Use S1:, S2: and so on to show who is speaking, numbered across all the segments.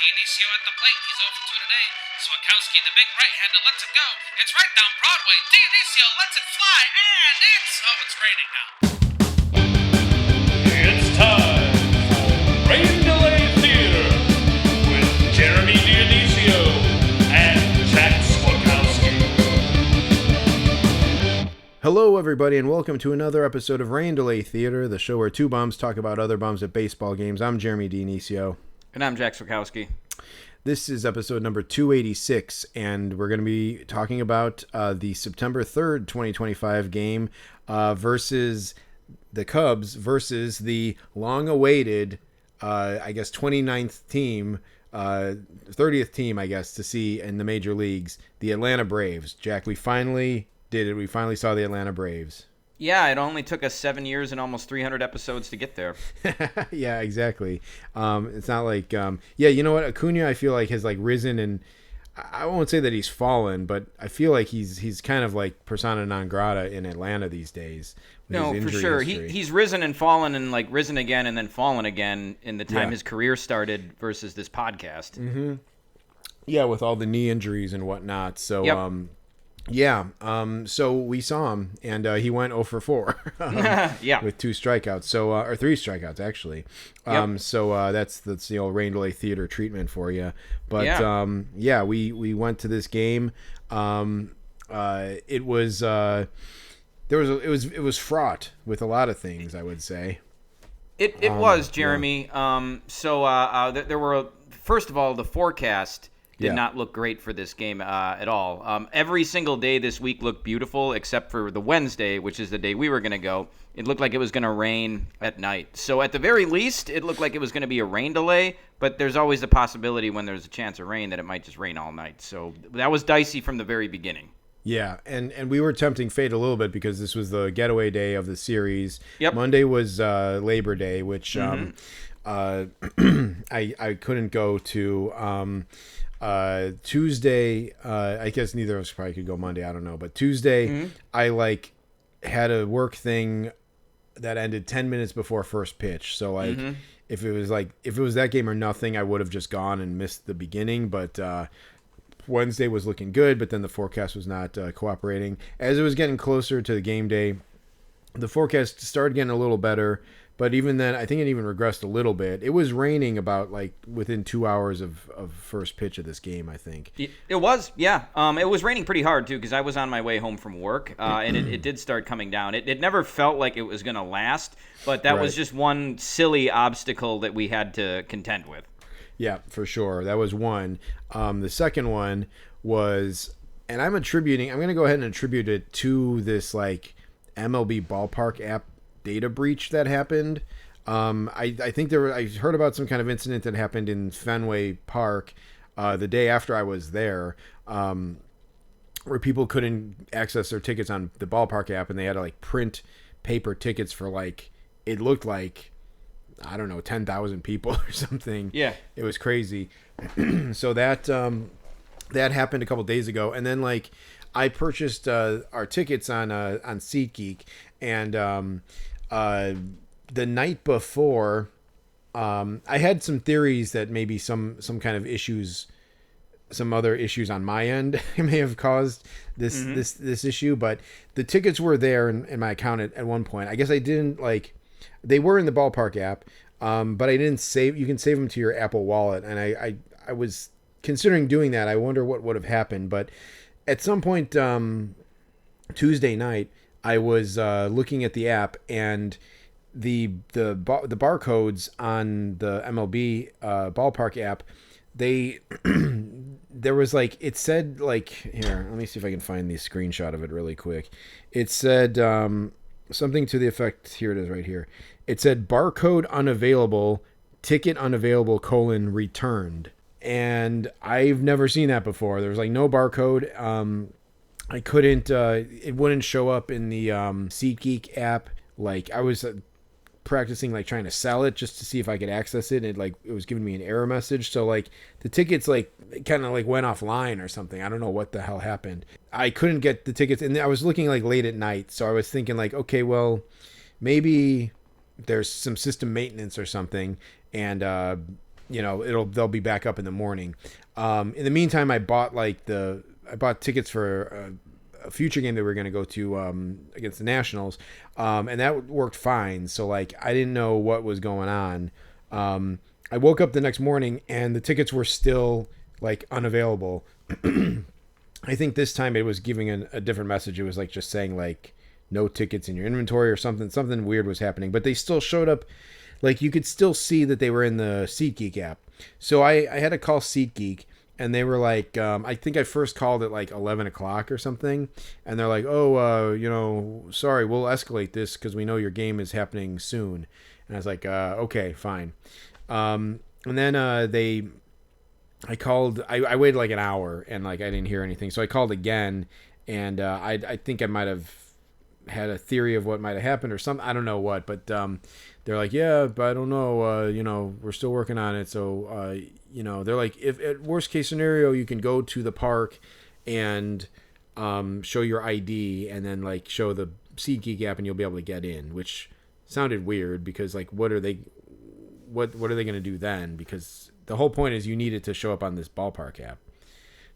S1: Dionisio at the plate. He's 0 for 2 today. Swakowski, the big right-hander, lets it go. It's right down Broadway. Dionisio lets it fly, and it's raining now.
S2: It's time for Rain Delay Theater with Jeremy Dionisio and Jack Swakowski.
S3: Hello, everybody, and welcome to another episode of Rain Delay Theater, the show where two bums talk about other bums at baseball games. I'm Jeremy Dionisio.
S4: And I'm Jack Swakowski.
S3: This is episode number 286, and we're going to be talking about the September 3rd, 2025 game versus the Cubs versus the long-awaited, 29th team, 30th team, I guess, to see in the major leagues, the Atlanta Braves. Jack, we finally did it. We finally saw the Atlanta Braves.
S4: Yeah, it only took us 7 years and almost 300 episodes to get there.
S3: Yeah, exactly. It's not like, you know what? Acuna, I feel like, has like risen, and I won't say that he's fallen, but I feel like he's kind of like persona non grata in Atlanta these days.
S4: No, for sure. He's risen and fallen and like risen again and then fallen again in the time his career started versus this podcast.
S3: Mm-hmm. Yeah, with all the knee injuries and whatnot. So,
S4: yep.
S3: So we saw him, and he went 0 for 4 with 2 strikeouts. So, or 3 strikeouts actually. So that's the old Rain Delay Theater treatment for you. But we went to this game. It was fraught with a lot of things, I would say.
S4: It was, Jeremy. Yeah. There were, first of all, the forecast did not look great for this game at all. Every single day this week looked beautiful except for the Wednesday, which is the day we were going to go. It looked like it was going to rain at night. So at the very least, it looked like it was going to be a rain delay, but there's always the possibility when there's a chance of rain that it might just rain all night. So that was dicey from the very beginning.
S3: Yeah, and we were tempting fate a little bit because this was the getaway day of the series.
S4: Yep.
S3: Monday was Labor Day, which I couldn't go to. Tuesday, I guess neither of us probably could go Monday. I don't know, but Tuesday, I had a work thing that ended 10 minutes before first pitch. So if it was that game or nothing, I would have just gone and missed the beginning. But Wednesday was looking good, but then the forecast was not cooperating. As it was getting closer to the game day, the forecast started getting a little better. But even then, I think it even regressed a little bit. It was raining about within 2 hours of first pitch of this game, I think.
S4: It was, yeah. It was raining pretty hard, too, because I was on my way home from work, and it did start coming down. It never felt like it was going to last, but that was just one silly obstacle that we had to contend with.
S3: Yeah, for sure. That was one. The second one was, and I'm going to go ahead and attribute it to this MLB ballpark app data breach that happened. I think I heard about some kind of incident that happened in Fenway Park the day after I was there, where people couldn't access their tickets on the ballpark app, and they had to print paper tickets for it looked like, I don't know, 10,000 people or something. Yeah, it was crazy. So that happened a couple days ago, and then I purchased our tickets on SeatGeek, and the night before, I had some theories that maybe some kind of issues, some other issues on my end may have caused this issue. But the tickets were there in my account at one point. I guess I didn't they were in the ballpark app, but I didn't save. You can save them to your Apple Wallet, and I was considering doing that. I wonder what would have happened, but at some point Tuesday night, I was looking at the app, and the barcodes on the MLB ballpark app, there was it said here, let me see if I can find the screenshot of it really quick. It said something to the effect, here it is right here. It said barcode unavailable, ticket unavailable, returned. And I've never seen that before. There was no barcode. I couldn't, it wouldn't show up in the SeatGeek app. I was practicing trying to sell it just to see if I could access it, and it was giving me an error message. So the tickets kind of went offline or something. I don't know what the hell happened. I couldn't get the tickets, and I was looking late at night, so I was thinking okay, well, maybe there's some system maintenance or something, and they'll be back up in the morning. In the meantime, I bought tickets for a future game that we were going to go to against the Nationals, and that worked fine. So like I didn't know what was going on. I woke up the next morning and the tickets were still like unavailable. I think this time it was giving a different message. It was like just saying like no tickets in your inventory or something. Something weird was happening, but they still showed up. Like you could still see that they were in the SeatGeek app. So I had to call SeatGeek, and they were like, I think I first called at like 11 o'clock or something. And they're like, sorry, we'll escalate this because we know your game is happening soon. And I was like, okay, fine. And then I called, I waited like an hour and like I didn't hear anything. So I called again, and I think I might have had a theory of what might have happened or something. I don't know what, but they're like, yeah, but I don't know, we're still working on it. So, they're like, if at worst case scenario, you can go to the park and show your ID and then like show the SeatGeek app and you'll be able to get in, which sounded weird because like, what are they going to do then? Because the whole point is you need it to show up on this ballpark app.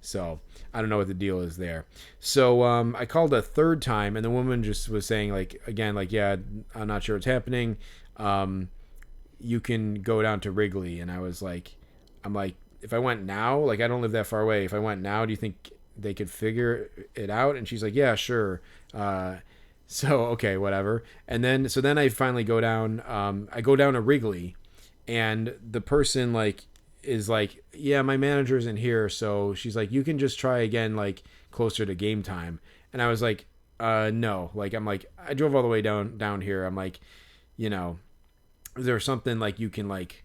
S3: So I don't know what the deal is there. So I called a third time, and the woman just was saying like, again, like, yeah, I'm not sure what's happening. You can go down to Wrigley. And I'm like, if I went now, like I don't live that far away. If I went now, do you think they could figure it out? And she's like, yeah, sure. So, okay, whatever. And then I finally go down, I go down to Wrigley, and the person like is like, yeah, my manager isn't here. So she's like, you can just try again, like closer to game time. And I was like, no, like, I'm like, I drove all the way down here. I'm like, is there something like you can like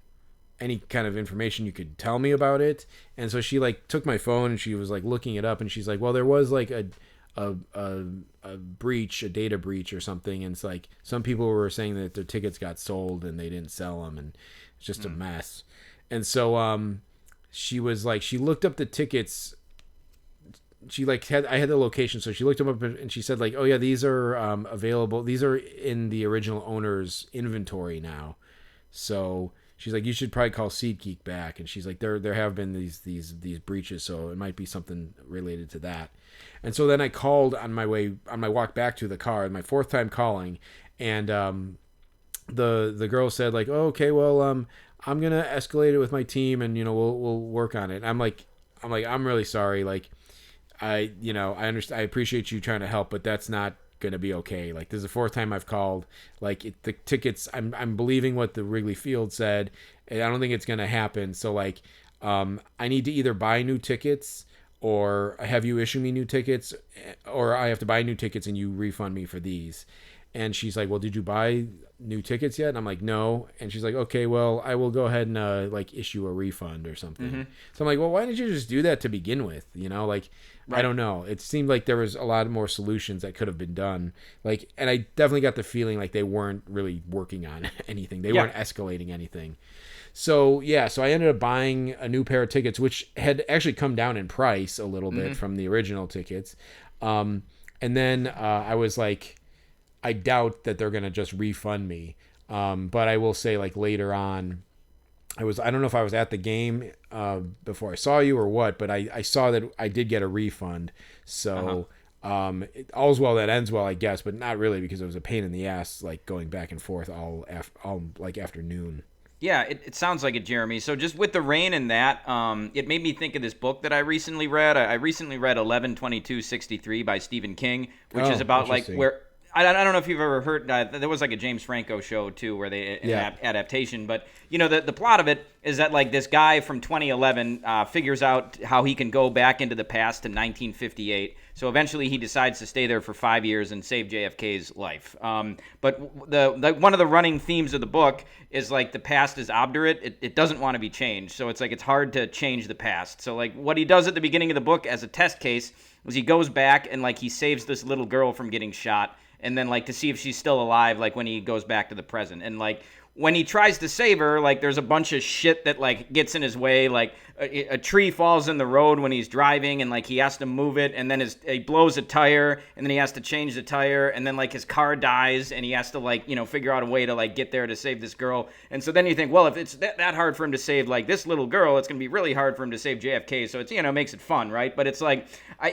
S3: any kind of information you could tell me about it? And so she like took my phone and she was like looking it up, and she's like, well, there was like a breach, a data breach or something. And it's like, some people were saying that their tickets got sold and they didn't sell them, and it's just a mess. And so she was like, she looked up the tickets. She like I had the location, so she looked them up and she said like, oh yeah, these are available. These are in the original owner's inventory now. So she's like, you should probably call SeatGeek back. And she's like, there have been these breaches, so it might be something related to that. And so then I called on my walk back to the car, my fourth time calling, and the girl said like, oh, okay, well I'm gonna escalate it with my team, and we'll work on it. And I'm like I'm really sorry, like I understand, I appreciate you trying to help, but that's not gonna be okay. Like, this is the fourth time I've called. Like, the tickets, I'm believing what the Wrigley Field said, and I don't think it's gonna happen. So like, I need to either buy new tickets or have you issue me new tickets, or I have to buy new tickets and you refund me for these. And she's like, well, did you buy new tickets yet? And I'm like, no. And she's like, okay, well, I will go ahead and like issue a refund or something. Mm-hmm. So I'm like, well, why didn't you just do that to begin with? Like, right. I don't know. It seemed like there was a lot more solutions that could have been done. Like, and I definitely got the feeling like they weren't really working on anything. They weren't escalating anything. So so I ended up buying a new pair of tickets, which had actually come down in price a little bit from the original tickets. And then I was like, I doubt that they're going to just refund me. But I will say, like, later on, I don't know if I was at the game before I saw you or what, but I saw that I did get a refund. So all's well that ends well, I guess, but not really, because it was a pain in the ass, like, going back and forth all like afternoon.
S4: Yeah, it sounds like it, Jeremy. So just with the rain and that, it made me think of this book that I recently read. I recently read 11/22/63 by Stephen King, which is about like where... I don't know if you've ever heard, there was like a James Franco show too where they adaptation, but the plot of it is that like this guy from 2011 figures out how he can go back into the past to 1958. So eventually he decides to stay there for 5 years and save JFK's life. But one of the running themes of the book is like the past is obdurate. It doesn't want to be changed. So it's like it's hard to change the past. So like what he does at the beginning of the book as a test case is he goes back and like he saves this little girl from getting shot. And then, like, to see if she's still alive, like, when he goes back to the present. And, like, when he tries to save her, like there's a bunch of shit that like gets in his way, like a tree falls in the road when he's driving and like he has to move it, and then he blows a tire and then he has to change the tire, and then like his car dies and he has to like, figure out a way to like get there to save this girl. And so then you think, well, if it's that hard for him to save like this little girl, it's going to be really hard for him to save JFK. So it's, makes it fun, right? But it's like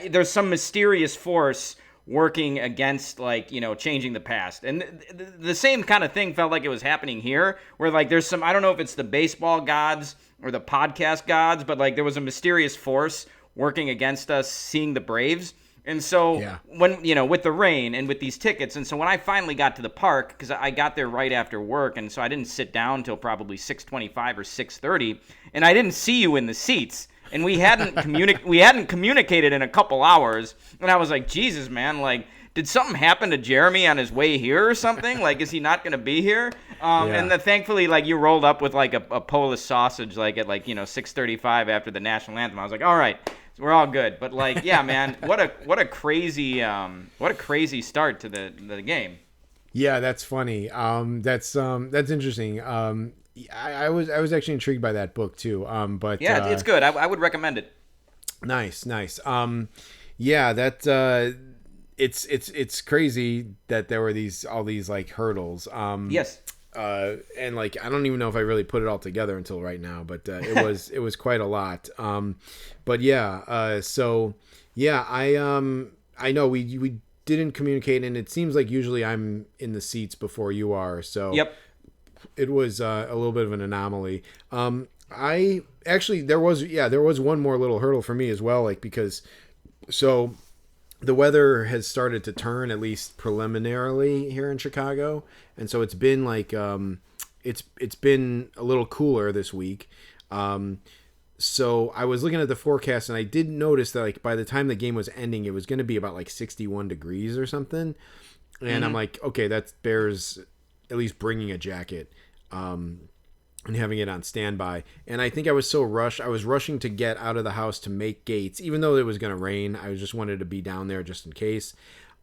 S4: there's some mysterious force working against like changing the past, and the same kind of thing felt like it was happening here, where like there's some, I don't know if it's the baseball gods or the podcast gods, but like there was a mysterious force working against us seeing the Braves. And so when with the rain and with these tickets, and so when I finally got to the park, because I got there right after work, and so I didn't sit down till probably 6:25 or 6:30, and I didn't see you in the seats. And we hadn't communicated in a couple hours, and I was like, Jesus, man, like, did something happen to Jeremy on his way here or something? Like, is he not going to be here? And then thankfully, like, you rolled up with like a Polish sausage, like at like 6:35 after the national anthem. I was like, all right, we're all good. But like, yeah, man, what a crazy start to the game.
S3: Yeah, that's funny. That's interesting. I was actually intrigued by that book too. But
S4: yeah, it's good. I would recommend it.
S3: Nice. Yeah, that it's crazy that there were all these like hurdles.
S4: Yes.
S3: And like I don't even know if I really put it all together until right now, but it was quite a lot. But yeah, so yeah, I know we didn't communicate, and it seems like usually I'm in the seats before you are. So
S4: yep.
S3: It was a little bit of an anomaly. I actually there was one more little hurdle for me as well, like because so the weather has started to turn, at least preliminarily here in Chicago, and so it's been like it's been a little cooler this week. So I was looking at the forecast, and I did notice that like by the time the game was ending, it was going to be about like 61 degrees or something, and I'm like, okay, that bears at least bringing a jacket and having it on standby. And I think I was so rushed. I was rushing to get out of the house to make gates, even though it was going to rain. I just wanted to be down there just in case.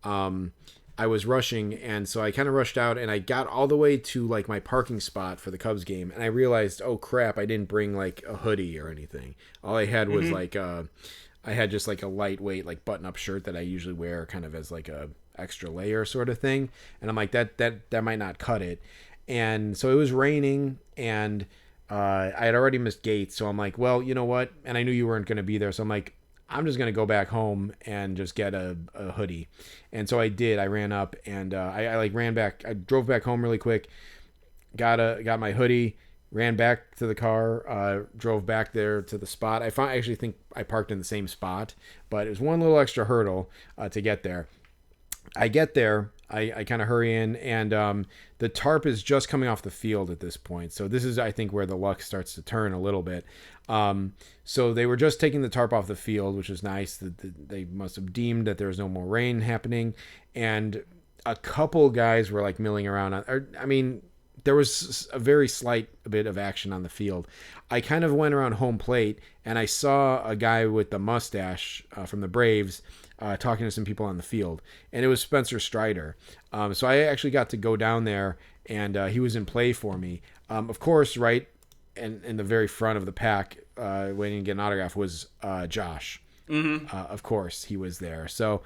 S3: I was rushing, and so I kind of rushed out, and I got all the way to like my parking spot for the Cubs game, and I realized, oh crap, I didn't bring like a hoodie or anything. All I had was like I had just like a lightweight like button-up shirt that I usually wear kind of as like a extra layer sort of thing, and I'm like that might not cut it. And so it was raining, and I had already missed gates, so I'm like, well, you know what, and I knew you weren't going to be there, so I'm like, I'm just going to go back home and just get a hoodie. And so I did. I ran up, and I like ran back. I drove back home really quick, got my hoodie, ran back to the car, drove back there to the spot. I actually think I parked in the same spot, but it was one little extra hurdle to get there. I get there, I kind of hurry in, and the tarp is just coming off the field at this point. So this is, I think, where the luck starts to turn a little bit. So they were just taking the tarp off the field, which is nice. They must have deemed that there was no more rain happening. And a couple guys were like milling around. There was a very slight bit of action on the field. I kind of went around home plate, and I saw a guy with the mustache from the Braves talking to some people on the field, and it was Spencer Strider. So I actually got to go down there, and he was in play for me. Of course, right in the very front of the pack, waiting to get an autograph was Josh. Mm-hmm. Of course, he was there. So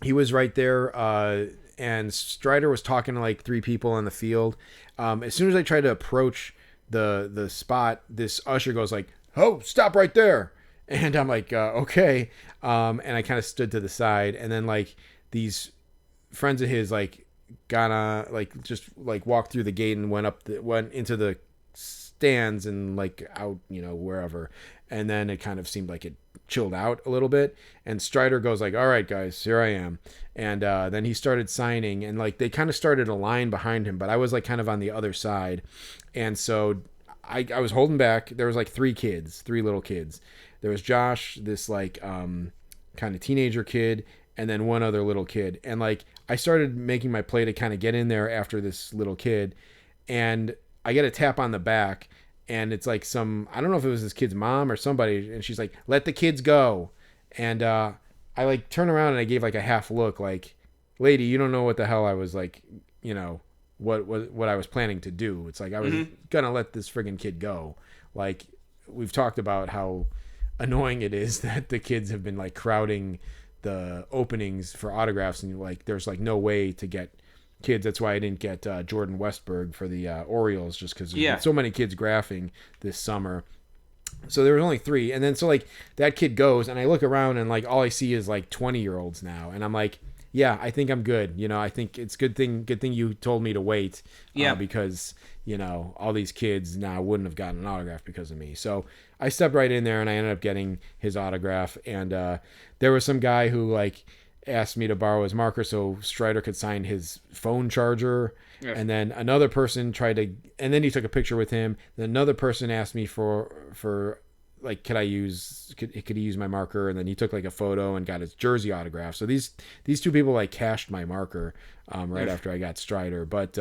S3: he was right there, and Strider was talking to like three people on the field. As soon as I tried to approach the spot, this usher goes like, "Oh, stop right there." And I'm like, okay. And I kind of stood to the side, and then like these friends of his like just walked through the gate and went into the stands and like out, wherever. And then it kind of seemed like it chilled out a little bit. And Strider goes like, "All right, guys, here I am." And then he started signing, and like they kind of started a line behind him, but I was like kind of on the other side. And so I was holding back. There was like three little kids. There was Josh, this like kind of teenager kid, and then one other little kid. And like I started making my play to kind of get in there after this little kid, and I get a tap on the back, and it's like I don't know if it was this kid's mom or somebody, and she's like, "Let the kids go." And I like turn around and I gave like a half look like, "Lady, you don't know what the hell I was like, what I was planning to do. It's like I was gonna let this friggin' kid go. Like we've talked about how annoying it is that the kids have been like crowding the openings for autographs, and like there's like no way to get kids. That's why I didn't get Jordan Westberg for the Orioles, just because there's been so many kids graphing this summer. So there was only 3, and then so like that kid goes, and I look around, and like all I see is like 20-year-olds now, and I'm like, yeah, I think I'm good. You know, I think it's good thing you told me to wait. Because you know all these kids now wouldn't have gotten an autograph because of me. So I stepped right in there, and I ended up getting his autograph. And there was some guy who like asked me to borrow his marker so Strider could sign his phone charger. Yeah. And then another person tried to, and then he took a picture with him. Then another person asked me for like, could he use my marker? And then he took like a photo and got his jersey autograph. So these 2 people like cashed my marker right after I got Strider. But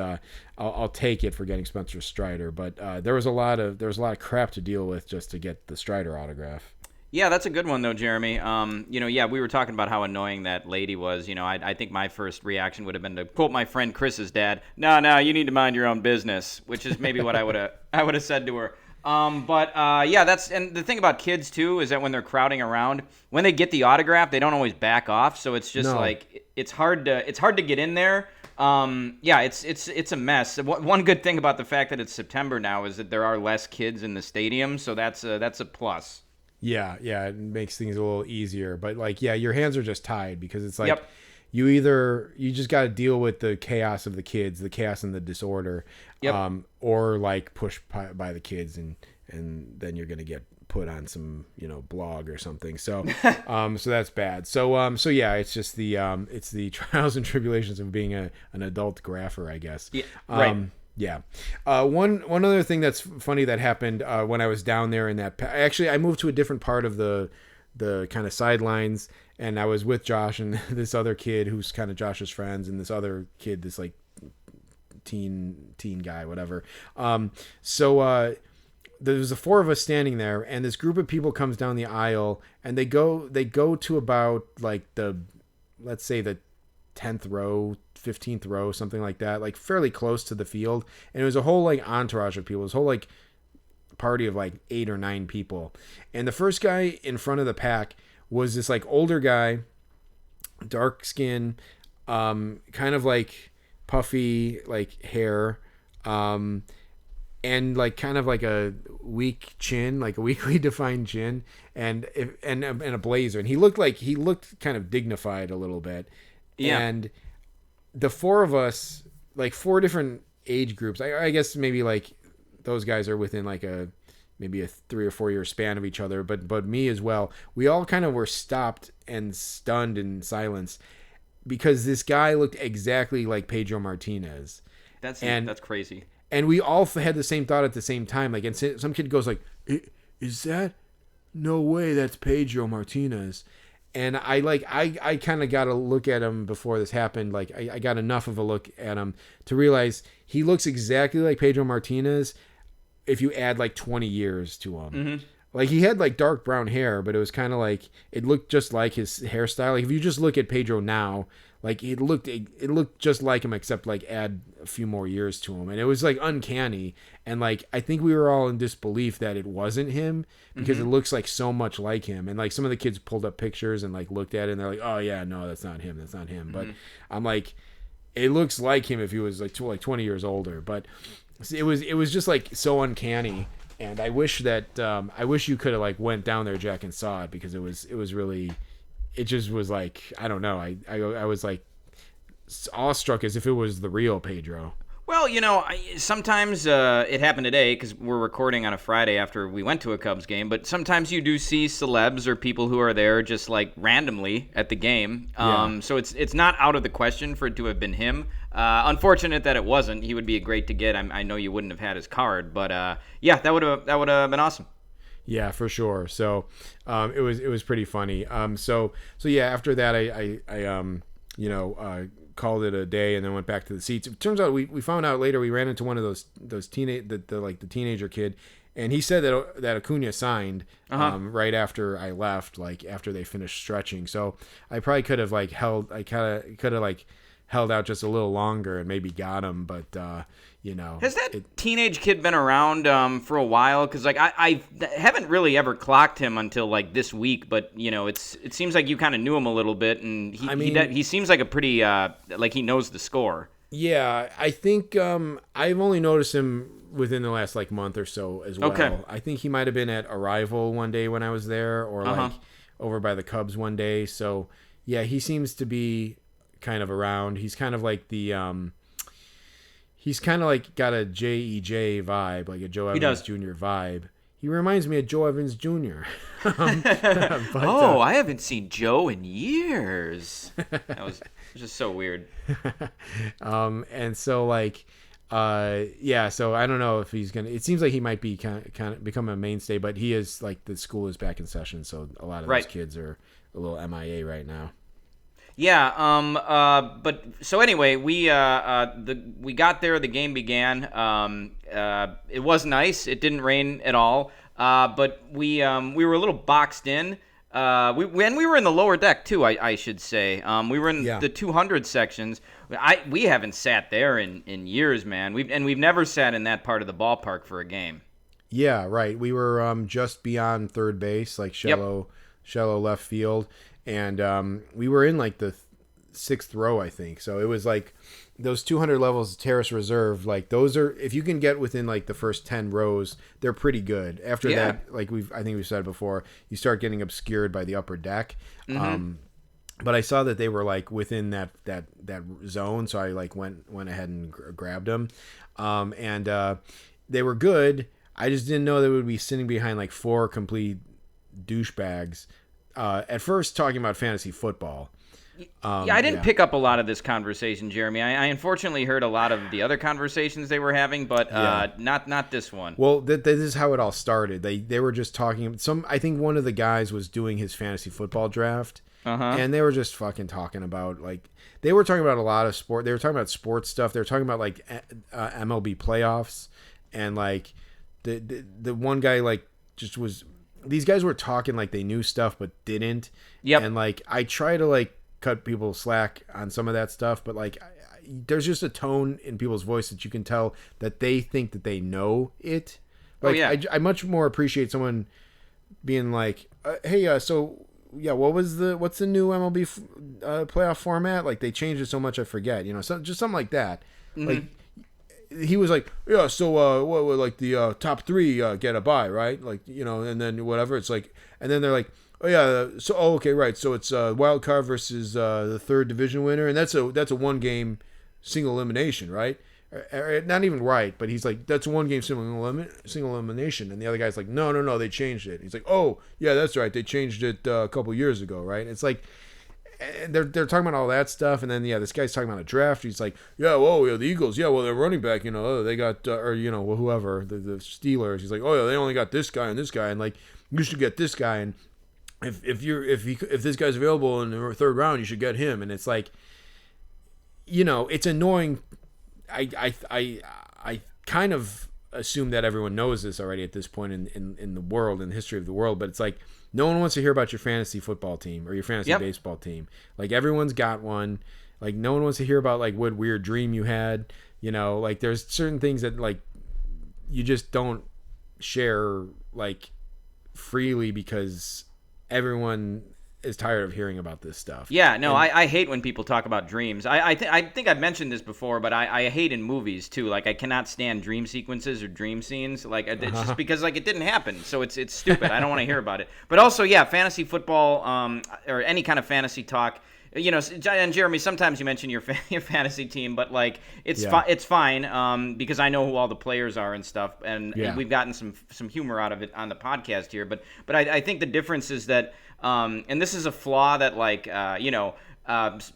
S3: I'll take it for getting Spencer Strider. But there was a lot of crap to deal with just to get the Strider autograph.
S4: Yeah, that's a good one, though, Jeremy. We were talking about how annoying that lady was. You know, I think my first reaction would have been to quote my friend Chris's dad, no, you need to mind your own business, which is maybe what I would have said to her. And the thing about kids, too, is that when they're crowding around, when they get the autograph, they don't always back off. So it's just like it's hard to get in there. It's a mess. One good thing about the fact that it's September now is that there are less kids in the stadium. So that's a plus.
S3: Yeah, it makes things a little easier. But like, yeah, your hands are just tied because it's like you just got to deal with the chaos of the kids, the chaos and the disorder, or like push by the kids, and then you're gonna get put on some blog or something. So so that's bad. So yeah, it's just the trials and tribulations of being an adult grapher, I guess.
S4: Yeah, right.
S3: Yeah. One other thing that's funny that happened when I was down there in that. Actually, I moved to a different part of the kind of sidelines, and I was with Josh and this other kid who's kind of Josh's friends, and this other kid, this like teen guy, whatever. So there was the 4 of us standing there, and this group of people comes down the aisle, and they go to about like let's say the 10th row, 15th row, something like that, like fairly close to the field. And it was a whole like entourage of people. It was a whole like party of like 8 or 9 people. And the first guy in front of the pack was this like older guy, dark skin, kind of like puffy like hair, and like kind of like a weak chin, like a weakly defined chin, and a blazer. And he looked kind of dignified a little bit. Yeah. And the 4 of us, like 4 different age groups, I guess maybe like those guys are within like maybe a 3 or 4 year span of each other, but me as well. We all kind of were stopped and stunned in silence because this guy looked exactly like Pedro Martinez. That's
S4: crazy.
S3: And we all had the same thought at the same time. Like, and some kid goes like, "Is that? No way, that's Pedro Martinez." And I kind of got a look at him before this happened. Like I got enough of a look at him to realize he looks exactly like Pedro Martinez if you add like 20 years to him. Mm-hmm. Like he had like dark brown hair, but it was kind of like it looked just like his hairstyle. Like if you just look at Pedro now, like it looked just like him, except like add a few more years to him, and it was like uncanny. And like I think we were all in disbelief that it wasn't him because it looks like so much like him. And like some of the kids pulled up pictures and like looked at it and they're like, "Oh yeah, no, that's not him. That's not him." But I'm like, it looks like him if he was like 20 years older. But it was just like so uncanny. And I wish you could have like went down there, Jack, and saw it, because it was really, it just was like, I don't know. I was like awestruck as if it was the real Pedro.
S4: Well, sometimes it happened today because we're recording on a Friday after we went to a Cubs game, but sometimes you do see celebs or people who are there just like randomly at the game. So it's not out of the question for it to have been him. Unfortunate that it wasn't. He would be great to get. I know you wouldn't have had his card, but yeah, that would have been awesome.
S3: Yeah, for sure. So it was pretty funny. So yeah, after that I called it a day and then went back to the seats. It turns out we found out later, we ran into one of those the teenager kid, and he said that Acuna signed right after I left, like after they finished stretching. So I probably could have held out just a little longer and maybe got him. But
S4: has that teenage kid been around for a while? Because like I haven't really ever clocked him until like this week. But it seems like you kind of knew him a little bit, and he seems like a pretty like he knows the score.
S3: Yeah, I think I've only noticed him within the last like month or so as well.
S4: Okay.
S3: I think he might have been at Arrival one day when I was there, or like over by the Cubs one day. So yeah, he seems to be kind of around. He's kind of like the he's kind of like got a J.E.J. vibe, like a Joe Evans Jr. vibe. He reminds me of Joe Evans Jr.
S4: I haven't seen Joe in years. That was just so weird.
S3: And so like, so I don't know if he's gonna. It seems like he might be kind of become a mainstay, but he is like the school is back in session, so a lot of those kids are a little MIA right now.
S4: Yeah. But so anyway, we got there. The game began. It was nice. It didn't rain at all. But we were a little boxed in. We were in the lower deck too. I should say. We were in the 200 sections. We haven't sat there in years, man. We've never sat in that part of the ballpark for a game.
S3: Yeah, right. We were just beyond third base, like shallow left field. And we were in like the sixth row, I think. So it was like those 200 levels of terrace reserve. Like those are, if you can get within like the first 10 rows, they're pretty good. After that, like I think we've said before, you start getting obscured by the upper deck.
S4: Mm-hmm.
S3: But I saw that they were like within that zone, so I like went ahead and grabbed them, and they were good. I just didn't know they would be sitting behind like four complete douchebags. At first talking about fantasy football.
S4: I didn't pick up a lot of this conversation, Jeremy. I unfortunately heard a lot of the other conversations they were having, but not this one.
S3: Well, this is how it all started. They were just talking. I think one of the guys was doing his fantasy football draft, and they were just fucking talking about like they were talking about a lot of sport. They were talking about sports stuff. They were talking about like MLB playoffs, and like the one guy like just was. These guys were talking like they knew stuff but didn't.
S4: Yep.
S3: And like I try to like cut people slack on some of that stuff, but like there's just a tone in people's voice that you can tell that they think that they know it. Like I much more appreciate someone being like, "Hey, what's the new MLB playoff format? Like they changed it so much I forget." So just something like that.
S4: Mm-hmm.
S3: Like he was like, yeah, so what like the top three get a bye, right? Like, and then whatever. It's like, and then they're like, okay, right. So it's wild card versus the third division winner, and that's a one game single elimination, right? Not even right, but he's like, that's a one game single elimination, and the other guy's like, no, they changed it. He's like, oh yeah, that's right, they changed it a couple years ago, right? It's like. And they're talking about all that stuff, and then this guy's talking about a draft. He's like, the Eagles, their running back, they got whoever the Steelers. He's like, they only got this guy, and like you should get this guy, and if this guy's available in the third round, you should get him. And it's like, it's annoying. I kind of assume that everyone knows this already at this point in the world, in the history of the world, but it's like. No one wants to hear about your fantasy football team or your fantasy baseball team. Like everyone's got one. Like no one wants to hear about like what weird dream you had. Like there's certain things that like you just don't share like freely because everyone is tired of hearing about this stuff.
S4: Yeah, no, I hate when people talk about dreams. I think I've mentioned this before, but I hate in movies too. Like I cannot stand dream sequences or dream scenes. Like it's just because like it didn't happen, so it's stupid. I don't want to hear about it. But also, fantasy football or any kind of fantasy talk. And Jeremy, sometimes you mention your fantasy team, but like it's fine because I know who all the players are and stuff, and we've gotten some humor out of it on the podcast here. But I think the difference is that. And this is a flaw that like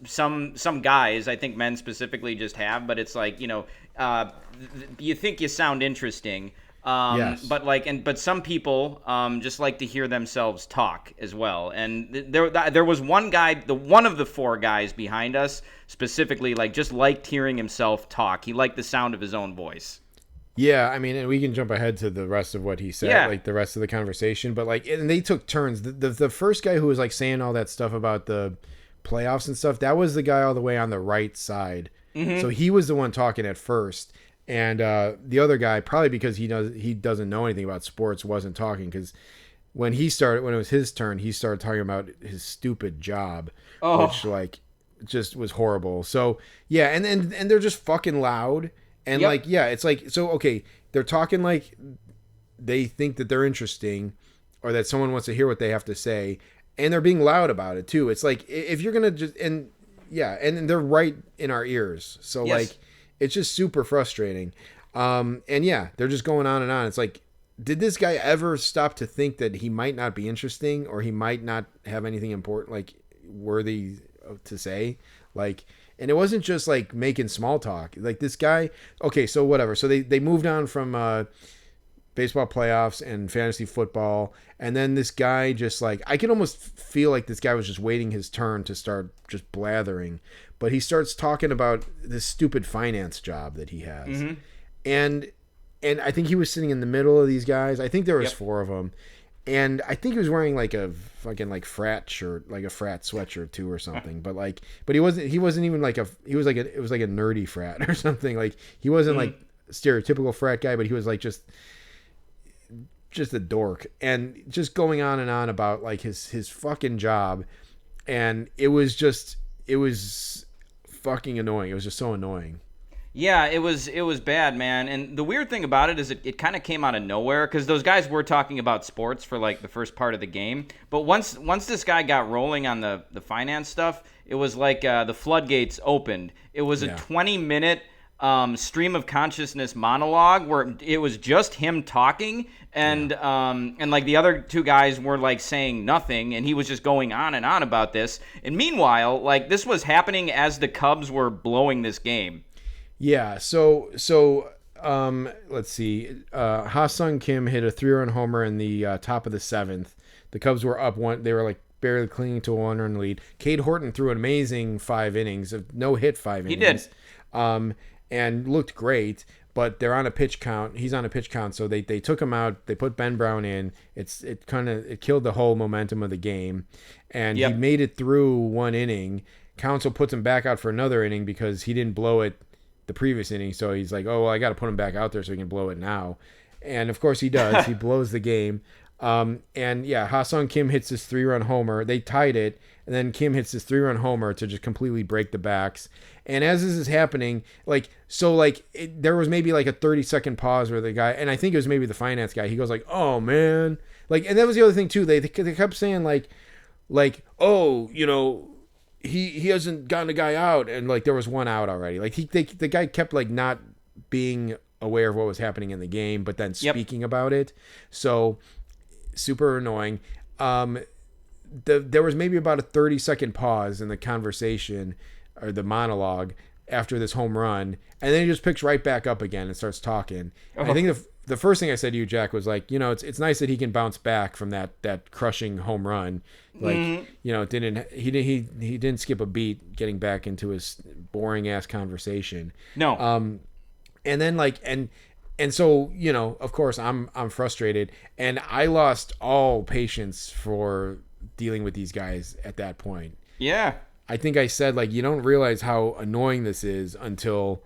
S4: some guys, I think men specifically, just have, but it's like you think you sound interesting, but some people just like to hear themselves talk as well. And there was one guy, one of the four guys behind us specifically, like just liked hearing himself talk. He liked the sound of his own voice.
S3: Yeah, I mean, and we can jump ahead to the rest of what he said, like the rest of the conversation. But like, and they took turns. The first guy who was like saying all that stuff about the playoffs and stuff, that was the guy all the way on the right side. So he was the one talking at first. And the other guy, probably because he doesn't know anything about sports, wasn't talking, because when it was his turn, he started talking about his stupid job, which like just was horrible. So yeah, and they're just fucking loud, and like it's like, so okay, they're talking like they think that they're interesting, or that someone wants to hear what they have to say, and they're being loud about it too. It's like, if you're gonna just and they're right in our ears, so like it's just super frustrating. And yeah, they're just going on and on. It's like, did this guy ever stop to think that he might not be interesting, or he might not have anything important, like worthy to say? Like, and it wasn't just like making small talk. Like this guy, okay, so whatever. So they moved on from baseball playoffs and fantasy football, and then this guy just like, I can almost feel like this guy was just waiting his turn to start just blathering, but he starts talking about this stupid finance job that he has. And I think he was sitting in the middle of these guys. I think there was 4 of them, and I think he was wearing like a fucking like frat shirt, like a frat sweatshirt too or something. But he wasn't even like it was like a nerdy frat or something. Like he wasn't like stereotypical frat guy, but he was like just a dork, and just going on and on about like his fucking job. And it was fucking annoying. It was just so annoying.
S4: Yeah, it was bad, man. And the weird thing about it is it kind of came out of nowhere, because those guys were talking about sports for like the first part of the game. But once this guy got rolling on the finance stuff, it was like the floodgates opened. It was a 20-minute stream of consciousness monologue where it was just him talking, and like the other 2 guys were like saying nothing, and he was just going on and on about this. And meanwhile, like, this was happening as the Cubs were blowing this game.
S3: Yeah, so let's see. Ha-Sung Kim hit a 3-run homer in the top of the 7th. The Cubs were up 1. They were like barely clinging to a 1-run lead. Cade Horton threw an amazing 5 innings, no hit 5 innings.
S4: He did.
S3: And looked great, but they're on a pitch count. He's on a pitch count, so they took him out. They put Ben Brown in. It killed the whole momentum of the game, and he made it through 1 inning. Counsell puts him back out for another inning because he didn't blow it the previous inning, so he's like, oh, well, I got to put him back out there so he can blow it now. And of course he does. He blows the game. And yeah, Ha-Sung Kim hits this 3-run homer. They tied it, and then Kim hits this 3-run homer to just completely break the backs. And as this is happening, there was maybe like a 30-second pause where the guy, and I think it was maybe the finance guy, he goes like, oh man, like, and that was the other thing too. They kept saying like, oh, you know, he hasn't gotten a guy out, and like there was 1 out already. Like the guy kept like not being aware of what was happening in the game, but then speaking about it. So super annoying. There was maybe about a 30-second pause in the conversation or the monologue after this home run, and then he just picks right back up again and starts talking. I think the first thing I said to you, Jack, was like, you know, it's nice that he can bounce back from that crushing home run. Like, you know, he didn't skip a beat getting back into his boring ass conversation.
S4: No.
S3: And then like and so, you know, of course I'm frustrated, and I lost all patience for dealing with these guys at that point.
S4: Yeah.
S3: I think I said, like, you don't realize how annoying this is until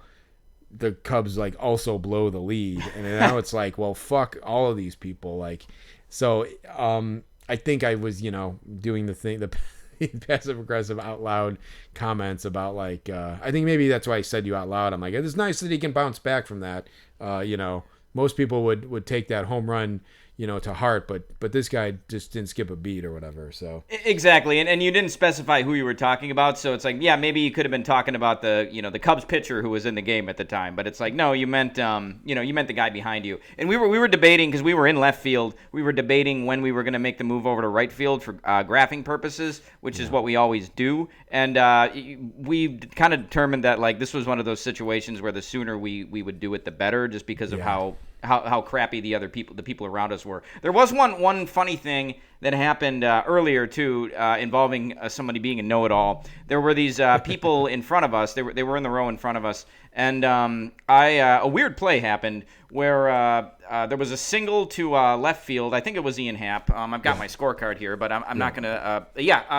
S3: the Cubs like also blow the lead, and now it's like, well, fuck all of these people. Like, so I think I was, you know, doing the passive aggressive out loud comments about like, I think maybe that's why I said you out loud. I'm like, it's nice that he can bounce back from that. You know, most people would take that home run, you know, to heart, but this guy just didn't skip a beat or whatever. So
S4: exactly, and you didn't specify who you were talking about, so it's like, yeah, maybe you could have been talking about the Cubs pitcher who was in the game at the time, but it's like, no, you meant the guy behind you. And we were debating, because we were in left field, we were debating when we were going to make the move over to right field for graphing purposes, which is what we always do, and we kind of determined that like this was one of those situations where the sooner we would do it, the better, just because of how crappy the people around us were. There was one funny thing that happened earlier too, involving somebody being a know-it-all. There were these people in front of us. They were in the row in front of us, and a weird play happened where there was a single to left field. I think it was Ian Happ. I've got my scorecard here, but I'm not gonna.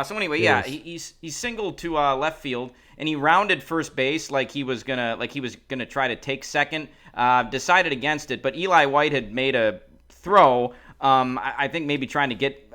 S4: So anyway, he's singled to left field, and he rounded first base like he was gonna try to take second. Decided against it, but Eli White had made a throw. I think maybe trying to get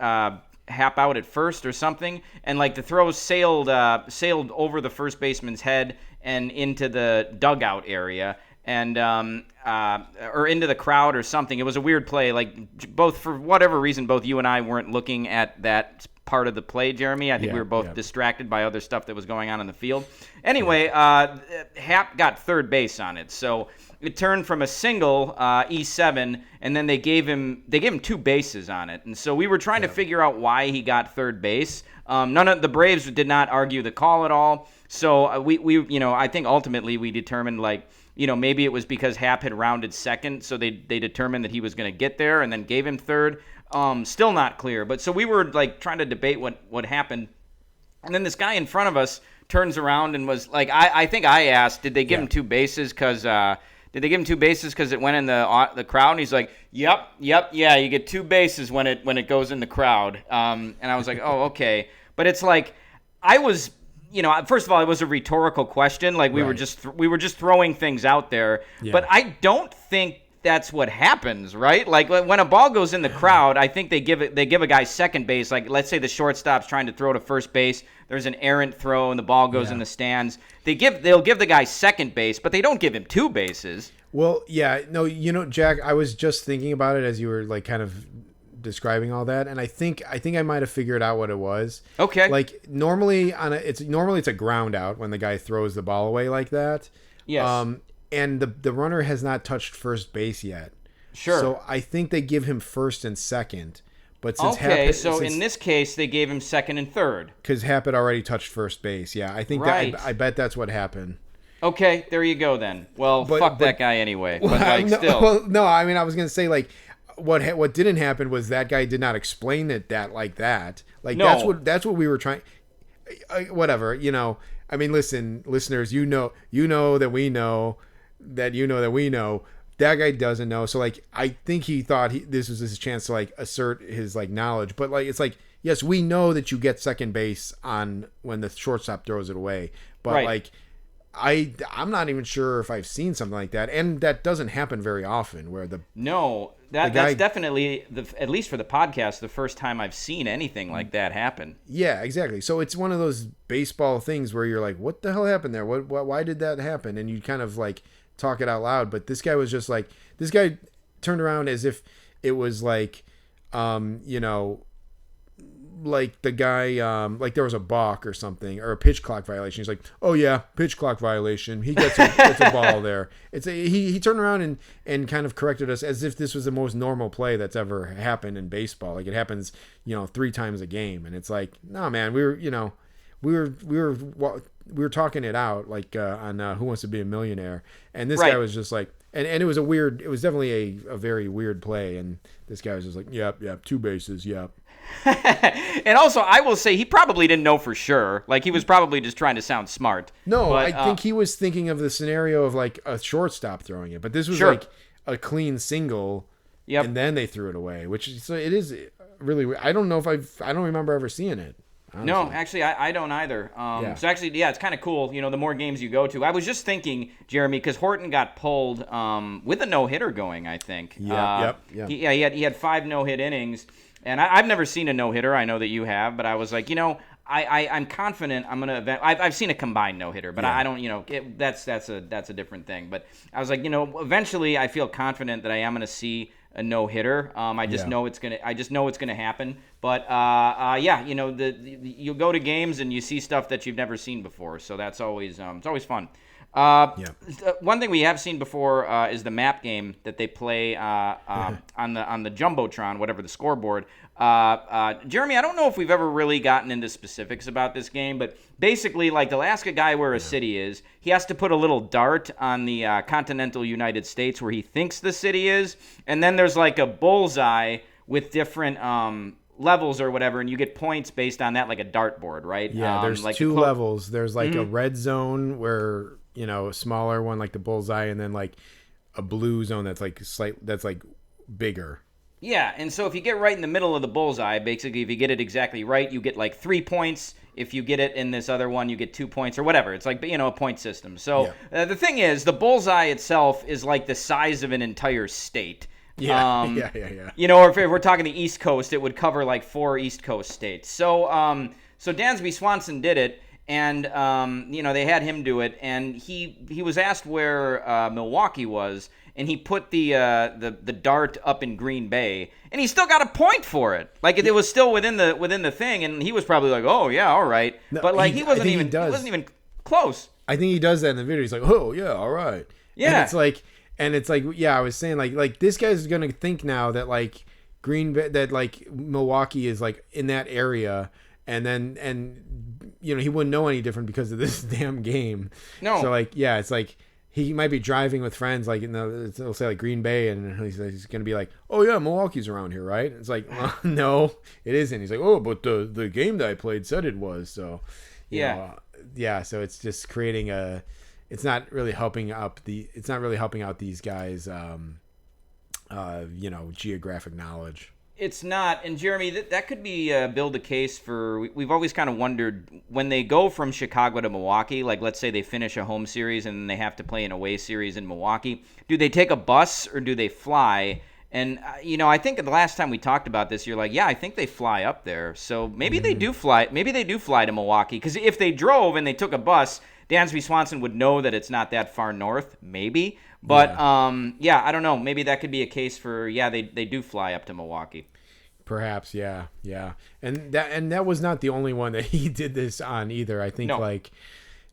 S4: Happ out at first or something, and like the throw sailed over the first baseman's head and into the dugout area, and or into the crowd or something. It was a weird play. Like both, for whatever reason, both you and I weren't looking at that part of the play, Jeremy. I think we were both distracted by other stuff that was going on in the field. Anyway, Happ got third base on it, so it turned from a single E7, and then they gave him two bases on it, and so we were trying to figure out why he got third base. None of the Braves did not argue the call at all, so we I think ultimately we determined maybe it was because Happ had rounded second, so they determined that he was going to get there and then gave him third. Still not clear, but so we were trying to debate what happened, and then this guy in front of us turns around and was like, I think I asked, did they give him two bases because it went in the crowd? And he's like, yep, yeah, you get two bases when it goes in the crowd. And I was like, oh, okay. But it's like, I was, first of all, it was a rhetorical question. Like we were just throwing things out there. Yeah. But I don't think that's what happens, right? Like when a ball goes in the crowd, I think they give a guy second base. Like let's say the shortstop's trying to throw to first base. There's an errant throw and the ball goes in the stands. They'll give the guy second base, but they don't give him two bases.
S3: Well, yeah, no, Jack, I was just thinking about it as you were kind of describing all that, and I think I might have figured out what it was.
S4: Okay.
S3: Like normally it's a ground out when the guy throws the ball away like that.
S4: Yes.
S3: And the runner has not touched first base yet.
S4: Sure.
S3: So I think they give him first and second. But since
S4: in this case they gave him second and third
S3: because Happ had already touched first base. Yeah, I think I bet that's what happened.
S4: Okay, there you go then. Well, fuck that guy anyway. But still.
S3: Well, no, I mean I was gonna say what didn't happen was that guy did not explain it like that. Like no. That's what we were trying. Whatever, I mean, listen, listeners, that we know that we know. That guy doesn't know, so I think he thought this was his chance to assert his knowledge. But it's yes, we know that you get second base on when the shortstop throws it away. But
S4: right.
S3: I'm not even sure if I've seen something like that, and that doesn't happen very often. Where that's definitely at least for the podcast, the first time I've seen anything like that happen. Yeah, exactly. So it's one of those baseball things where you're like, what the hell happened there? Why did that happen? And you kind of talk it out loud, but this guy was just this guy turned around as if it was the guy there was a balk or something or a pitch clock violation. He's like, oh yeah, pitch clock violation. He gets a ball there. He turned around and kind of corrected us as if this was the most normal play that's ever happened in baseball. It happens 3 times a game, and it's no man, we were talking it out on Who Wants to Be a Millionaire, and this guy was just and it was definitely a very weird play, and this guy was just yep, 2 bases, yep.
S4: And also, I will say he probably didn't know for sure. He was probably just trying to sound smart.
S3: No, but, I think he was thinking of the scenario of a shortstop throwing it, but this was a clean single, and then they threw it away, which it is really weird. I don't remember ever seeing it. Honestly.
S4: No, actually, I don't either. So actually, it's kind of cool. The more games you go to. I was just thinking, Jeremy, because Horton got pulled with a no-hitter going, I think.
S3: Yeah.
S4: He had 5 no-hit innings, and I've never seen a no-hitter. I know that you have, but I was like, I'm confident I'm gonna. I've seen a combined no-hitter, but I don't. That's a different thing. But I was like, eventually, I feel confident that I am gonna see a no-hitter. I just know it's gonna happen. But you go to games and you see stuff that you've never seen before, so that's always it's always fun. One thing we have seen before is the map game that they play on the Jumbotron, whatever the scoreboard. Jeremy, I don't know if we've ever really gotten into specifics about this game, but basically, they'll ask a guy where a city is. He has to put a little dart on the continental United States where he thinks the city is, and then there's a bullseye with different levels or whatever, and you get points based on that, like a dartboard, right?
S3: Yeah, there's 2 levels. There's a red zone where a smaller one like the bullseye, and then a blue zone that's bigger.
S4: Yeah, and so if you get right in the middle of the bullseye, basically if you get it exactly right, you get like 3 points. If you get it in this other one, you get 2 points or whatever. It's like, a point system. So the thing is, the bullseye itself is like the size of an entire state.
S3: Yeah,
S4: Or if we're talking the East Coast, it would cover like 4 East Coast states. So so Dansby Swanson did it, and they had him do it, and he was asked where Milwaukee was, and he put the dart up in Green Bay, and he still got a point for it. Like it was still within the thing, and he was probably like, "Oh yeah, all right,"
S3: No,
S4: but like he wasn't even close.
S3: I think he does that in the video. He's like, "Oh yeah, all right."
S4: Yeah,
S3: and it's like I was saying like this guy's gonna think now that like Green Bay, that like Milwaukee is like in that area, and he wouldn't know any different because of this damn game.
S4: No,
S3: so it's like. He might be driving with friends, like they'll say like Green Bay, and he's gonna be like, "Oh yeah, Milwaukee's around here, right?" It's like, no, it isn't. He's like, "Oh, but the game that I played said it was." So, so it's just creating it's not really helping out these guys, geographic knowledge.
S4: It's not, and Jeremy, that could be build a case for. We've always kind of wondered when they go from Chicago to Milwaukee. Like, let's say they finish a home series and they have to play an away series in Milwaukee. Do they take a bus or do they fly? And I think the last time we talked about this, you're like, yeah, I think they fly up there. So maybe they do fly. Maybe they do fly to Milwaukee, because if they drove and they took a bus, Dansby Swanson would know that it's not that far north. Maybe. But I don't know. Maybe that could be a case for they do fly up to Milwaukee.
S3: Perhaps, yeah, and that was not the only one that he did this on either. I think like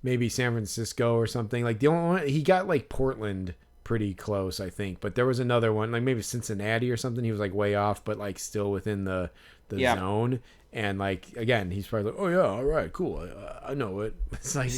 S3: maybe San Francisco or something. Like the only one he got like Portland pretty close, I think. But there was another one like maybe Cincinnati or something. He was like way off, but like still within the zone. And like again, he's probably like, oh yeah, all right, cool, I know it. It's like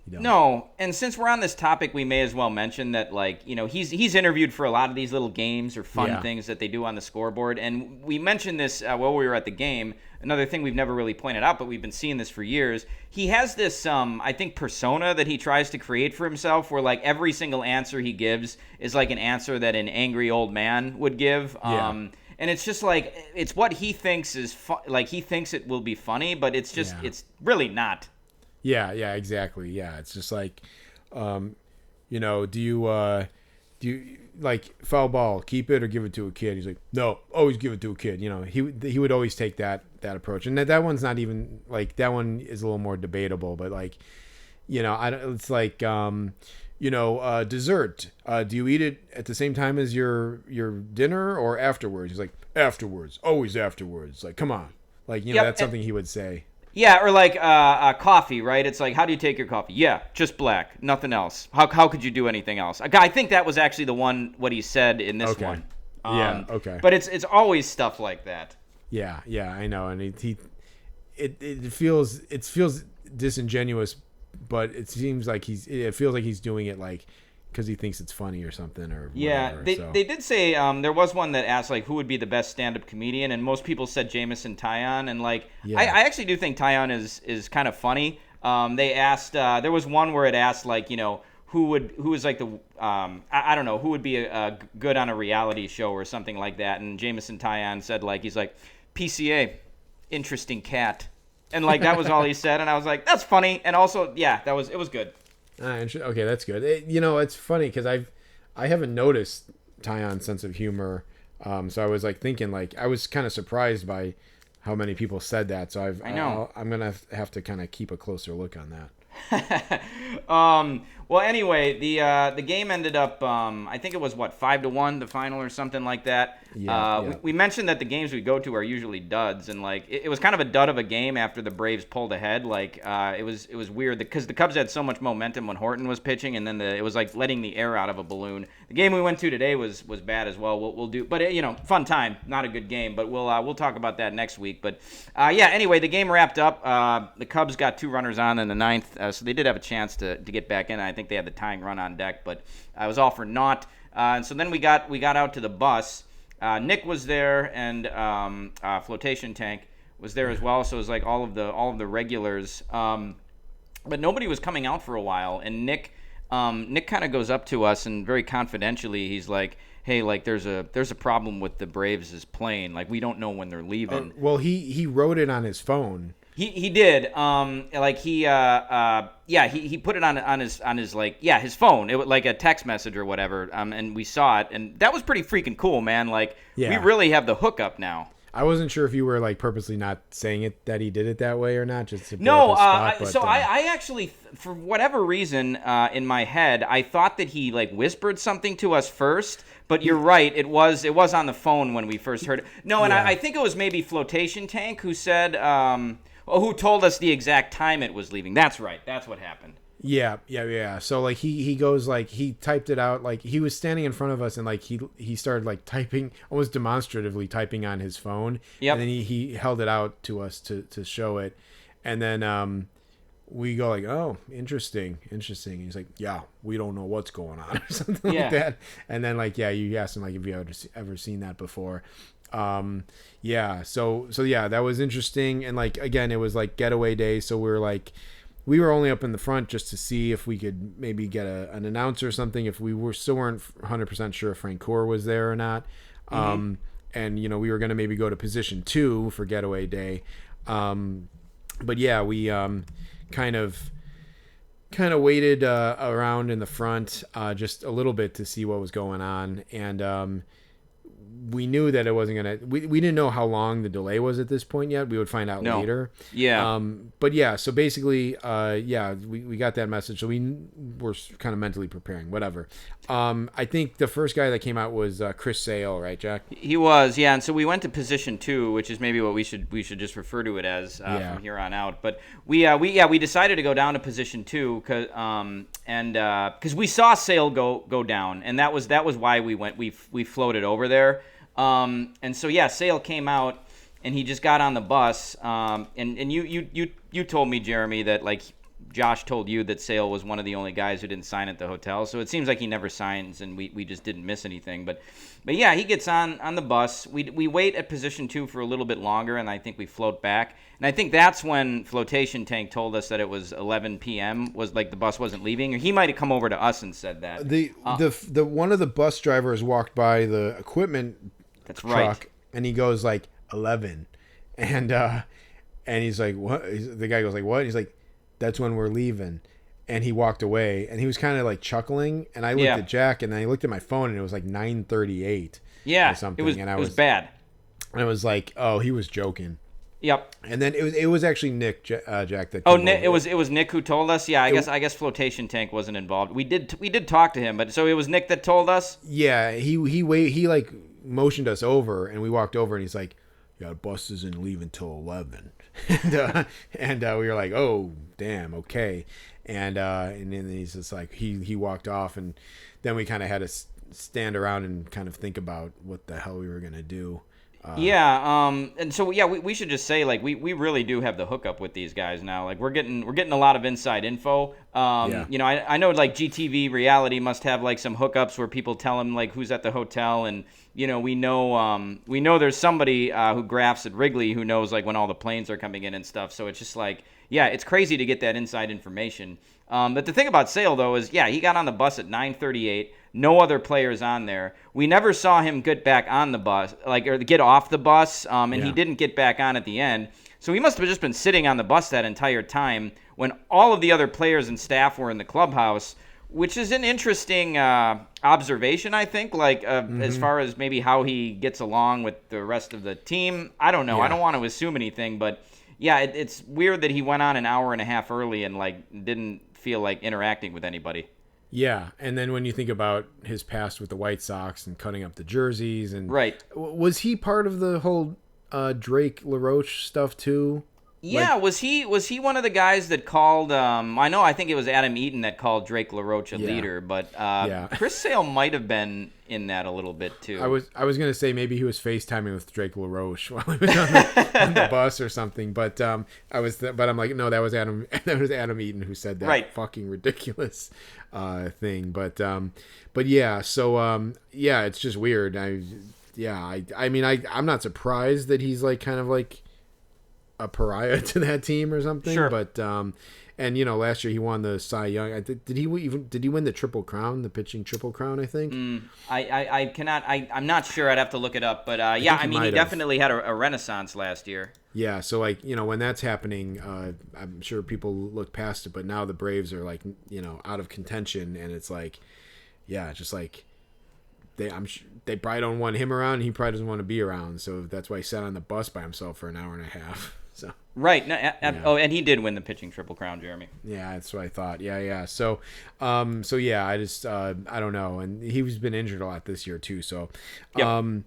S4: No, and since we're on this topic, we may as well mention that, like, he's interviewed for a lot of these little games or fun things that they do on the scoreboard, and we mentioned this while we were at the game. Another thing we've never really pointed out, but we've been seeing this for years. He has this, I think, persona that he tries to create for himself, where like every single answer he gives is like an answer that an angry old man would give. And it's just like it's what he thinks is like he thinks it will be funny, but it's just it's really not.
S3: Yeah, exactly. Yeah, it's just like, do you like foul ball, keep it or give it to a kid? He's like, no, always give it to a kid. He would always take that approach, and that one's not even like that one is a little more debatable, but like, it's like, dessert. Do you eat it at the same time as your dinner or afterwards? He's like, afterwards, always afterwards. Like, come on, like that's something he would say.
S4: Yeah, or like coffee, right? It's like, how do you take your coffee? Yeah, just black, nothing else. How could you do anything else? I think that was actually what he said in this one.
S3: Okay.
S4: But it's always stuff like that.
S3: Yeah, I know, and it feels disingenuous, but it feels like he's doing it like because he thinks it's funny or something or whatever.
S4: They did say there was one that asked like who would be the best stand-up comedian, and most people said Jameson Taillon, and like I actually do think Taillon is kind of funny. They asked there was one where it asked like who is like the I don't know who would be a good on a reality show or something like that, and Jameson Taillon said like he's like PCA, interesting cat, and like that was all he said, and I was like that's funny, and also it was good.
S3: Okay, that's good. It's funny because I haven't noticed Taillon's sense of humor, so I was like thinking like I was kind of surprised by how many people said that. So I'm gonna have to kind of keep a closer look on that.
S4: Well, anyway, the game ended up I think it was 5-1 the final or something like that. We mentioned that the games we go to are usually duds, and like it was kind of a dud of a game after the Braves pulled ahead. Like it was weird because the Cubs had so much momentum when Horton was pitching, and then it was like letting the air out of a balloon. The game we went to today was bad as well. We'll do, but fun time, not a good game, but we'll talk about that next week. But anyway, the game wrapped up. The Cubs got 2 runners on in the 9th, so they did have a chance to get back in. I think they had the tying run on deck, but it was all for naught. And so then we got out to the bus. Nick was there, and Flotation Tank was there as well. So it was like all of the regulars, but nobody was coming out for a while. And Nick kind of goes up to us and very confidentially, he's like, hey, like there's a problem with the Braves' plane. Like we don't know when they're leaving.
S3: Well, he wrote it on his phone.
S4: He did. Like he put it on his like his phone. It was like a text message or whatever. And we saw it, and that was pretty freaking cool, man. Like we really have the hookup now.
S3: I wasn't sure if you were like purposely not saying it that he did it that way or not. Just to
S4: no.
S3: Spot,
S4: I actually, for whatever reason, in my head, I thought that he like whispered something to us first. But you're right. It was on the phone when we first heard it. No, and I think it was maybe Flotation Tank who said, who told us the exact time it was leaving. That's right. That's what happened.
S3: Yeah. So like he goes like he typed it out, like he was standing in front of us and like he started like typing, almost demonstratively typing on his phone.
S4: Yep.
S3: And then he held it out to us to show it, and then we go like, oh, interesting. He's like, yeah, we don't know what's going on or something like that. And then like you asked him like if you ever seen that before. So that was interesting. And like again, it was like getaway day, so we were only up in the front just to see if we could maybe get an announcer or something, if we still weren't 100% sure if Francoeur was there or not. And we were going to maybe go to position 2 for getaway day. But yeah, we kind of waited around in the front just a little bit to see what was going on. And we knew that it wasn't gonna. We didn't know how long the delay was at this point yet. We would find out later.
S4: Yeah.
S3: But yeah. So basically, we got that message. So we were kind of mentally preparing. Whatever. I think the first guy that came out was Chris Sale, right, Jack?
S4: He was, yeah. And so we went to position 2, which is maybe what we should just refer to it as from here on out. But we decided to go down to position 2 because we saw Sale go down, and that was why we went. We floated over there. And so Sale came out and he just got on the bus. And you told me, Jeremy, that like Josh told you that Sale was one of the only guys who didn't sign at the hotel. So it seems like he never signs, and we just didn't miss anything. But yeah, he gets on the bus. We wait at position 2 for a little bit longer, and I think we float back. And I think that's when Flotation Tank told us that it was 11 p.m. was like the bus wasn't leaving, or he might have come over to us and said that.
S3: The one of the bus drivers walked by the equipment
S4: truck,
S3: right, and he goes like 11, and he's like, what? The guy goes like, what? And he's like, that's when we're leaving. And he walked away, and he was kind of like chuckling, and I looked at Jack, and then I looked at my phone, and it was like 9:38 or something.
S4: It was bad.
S3: And I was like, oh, he was joking.
S4: Yep.
S3: And then it was actually Nick, Jack, that
S4: Nick, it was Nick who told us. Yeah, I guess Flotation Tank wasn't involved. We did talk to him, but so it was Nick that told us.
S3: Yeah, he like motioned us over, and we walked over, and he's like, yeah, the bus isn't leaving till 11. and we were like, oh damn, okay. And then he's just like, he walked off, and then we kind of had to stand around and kind of think about what the hell we were gonna do.
S4: And so we should just say like we really do have the hookup with these guys now. Like we're getting a lot of inside info. I know like GTV Reality must have like some hookups where people tell them like who's at the hotel, and we know there's somebody who graphs at Wrigley who knows like when all the planes are coming in and stuff. So it's just like it's crazy to get that inside information. But the thing about Sale though is he got on the bus at 9:38. No other players on there. We never saw him get back on the bus, or get off the bus, and he didn't get back on at the end. So he must have just been sitting on the bus that entire time when all of the other players and staff were in the clubhouse, which is an interesting observation, I think, as far as maybe how he gets along with the rest of the team. I don't know. Yeah. I don't want to assume anything, but it's weird that he went on an hour and a half early and didn't feel like interacting with anybody.
S3: Yeah, and then when you think about his past with the White Sox and cutting up the jerseys, and
S4: right,
S3: was he part of the whole Drake LaRoche stuff too?
S4: Yeah, was he one of the guys that called? I think it was Adam Eaton that called Drake LaRoche a leader, but Chris Sale might have been in that a little bit too.
S3: I was gonna say maybe he was FaceTiming with Drake LaRoche while he was on the bus or something, but I'm like, no, that was Adam Eaton who said that fucking ridiculous thing. But it's just weird. I'm not surprised that he's like kind of like a pariah to that team or something.
S4: Sure.
S3: But And last year he won the Cy Young. Did he win the Triple Crown, the pitching Triple Crown? I think.
S4: I cannot. I'm not sure. I'd have to look it up. But he definitely had a renaissance last year.
S3: Yeah. So when that's happening, I'm sure people look past it. But now the Braves are out of contention, and it's just like they probably don't want him around. And he probably doesn't want to be around. So that's why he sat on the bus by himself for an hour and a half. So.
S4: Right. No, Oh, and he did win the pitching Triple Crown, Jeremy.
S3: Yeah, that's what I thought. Yeah. So yeah, I just I don't know, and he's been injured a lot this year too. So,
S4: yep.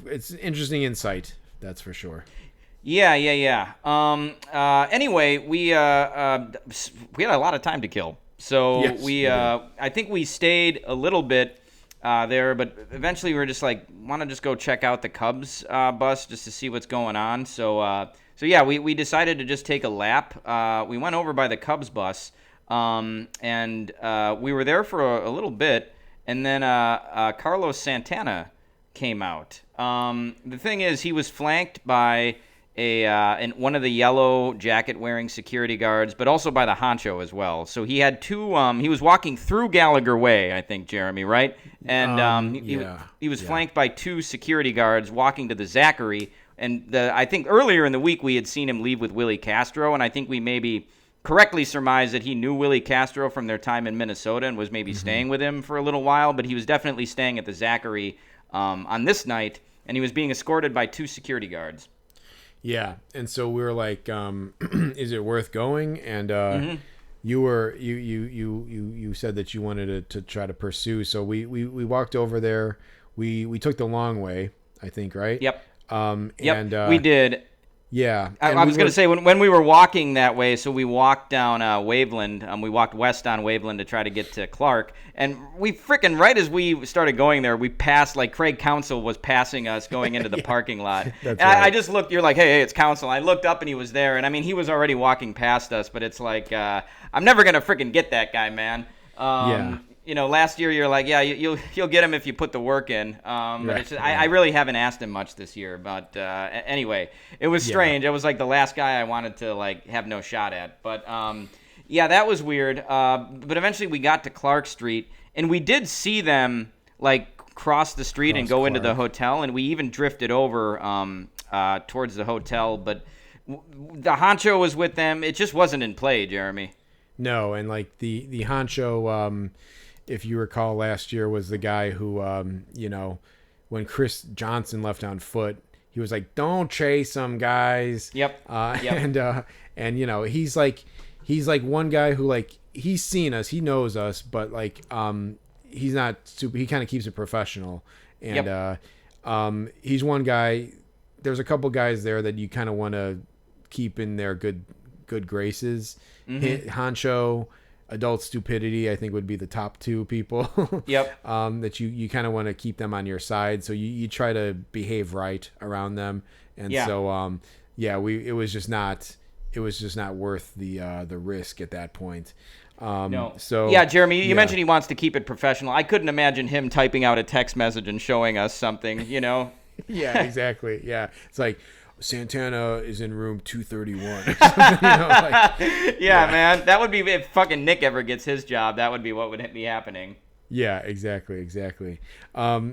S3: It's interesting insight, that's for sure.
S4: Yeah. Anyway, we had a lot of time to kill, so
S3: yes,
S4: I think we stayed a little bit there, but eventually we were just want to just go check out the Cubs bus just to see what's going on. So we decided to just take a lap. We went over by the Cubs bus, and we were there for a little bit, and then Carlos Santana came out. The thing is, he was flanked by one of the yellow jacket-wearing security guards, but also by the honcho as well. So he had two. He was walking through Gallagher Way, I think, Jeremy, right? And he was flanked by two security guards walking to the Zachary. And I think earlier in the week we had seen him leave with Willie Castro, and I think we maybe correctly surmised that he knew Willie Castro from their time in Minnesota and was maybe staying with him for a little while. But he was definitely staying at the Zachary on this night, and he was being escorted by two security guards.
S3: Yeah, and so we were like, "Is it worth going?" And you said that you wanted to try to pursue. So we walked over there. We took the long way, I think, right?
S4: Yep.
S3: Yep. And
S4: we did.
S3: Yeah.
S4: I was going to say, when we were walking that way, so we walked down Waveland. We walked west on Waveland to try to get to Clark. And we freaking, right as we started going there, we passed, Craig Counsell was passing us going into the parking lot.
S3: That's
S4: and
S3: right.
S4: I just looked, you're like, hey, it's Counsell. I looked up and he was there. And, he was already walking past us. But it's like, I'm never going to freaking get that guy, man.
S3: Yeah.
S4: Last year you're like, yeah, you'll get him if you put the work in. But it's just, I really haven't asked him much this year. But anyway, it was strange. It was like the last guy I wanted to have no shot at. But that was weird. But eventually we got to Clark Street, and we did see them cross the street and go into the hotel, and we even drifted over towards the hotel. But the honcho was with them. It just wasn't in play, Jeremy.
S3: No, and the honcho. If you recall, last year was the guy who, when Chris Johnson left on foot, he was like, "Don't chase him, guys."
S4: Yep.
S3: And he's like one guy who he's seen us, he knows us, but he's not super. He kind of keeps it professional, and he's one guy. There's a couple guys there that you kind of want to keep in their good graces. Mm-hmm. Honcho. Adult stupidity, I think, would be the top two people.
S4: Yep.
S3: That you kind of want to keep them on your side, so you try to behave right around them, and so it was just not worth the risk at that point.
S4: No.
S3: So
S4: Jeremy, you mentioned he wants to keep it professional. I couldn't imagine him typing out a text message and showing us something.
S3: Yeah, exactly. Yeah, it's like, Santana is in room 231.
S4: Man, that would be if fucking Nick ever gets his job. That would be what would be happening.
S3: Yeah, exactly.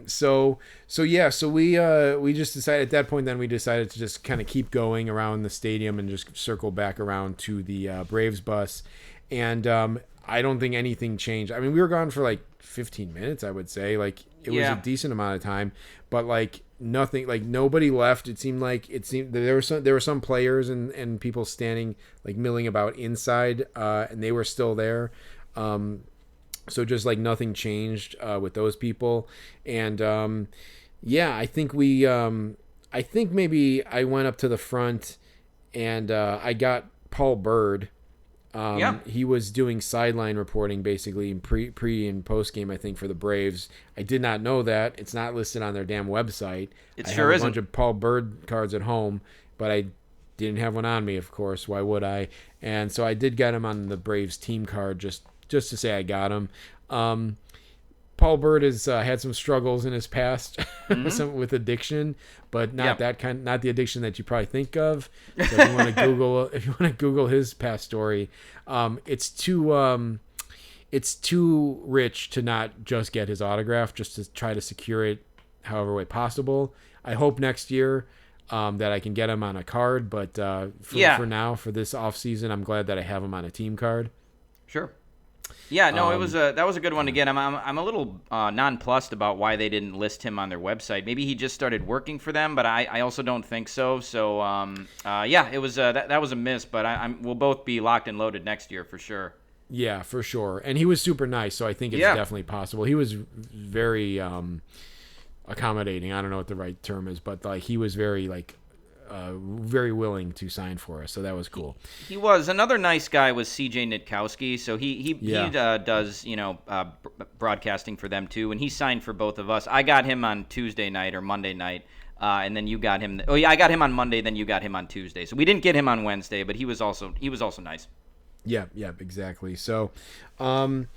S3: So we just decided at that point. Then we decided to just kind of keep going around the stadium and just circle back around to the Braves bus. And I don't think anything changed. We were gone for 15 minutes. I would say it was a decent amount of time, but nothing, nobody left. It seemed there were some players and people standing milling about inside, and they were still there. So just nothing changed with those people. And I think maybe I went up to the front and I got Paul Bird. He was doing sideline reporting basically in pre and post game, I think, for the Braves. I did not know that. It's not listed on their damn website.
S4: I
S3: have a bunch of Paul Bird cards at home, but I didn't have one on me, of course. Why would I? And so I did get him on the Braves team card just to say I got him. Paul Paul Bird has had some struggles in his past with addiction, but not not the addiction that you probably think of. So if you want to Google his past story, it's too rich to not just get his autograph, just to try to secure it however way possible. I hope next year that I can get him on a card, but for now, for this off season, I'm glad that I have him on a team card.
S4: Sure. Yeah, no, that was a good one to get. I'm a little nonplussed about why they didn't list him on their website. Maybe he just started working for them, but I also don't think so. So it was that was a miss. But we'll both be locked and loaded next year for sure.
S3: Yeah, for sure. And he was super nice, so I think it's definitely possible. He was very accommodating. I don't know what the right term is, but like he was very very willing to sign for us, so that was cool.
S4: He was. Another nice guy was CJ Nitkowski, so he does broadcasting for them too, and he signed for both of us. I got him on Tuesday night or Monday night, and then you got him. I got him on Monday, then you got him on Tuesday. So we didn't get him on Wednesday, but he was also nice.
S3: Yeah, exactly. So, we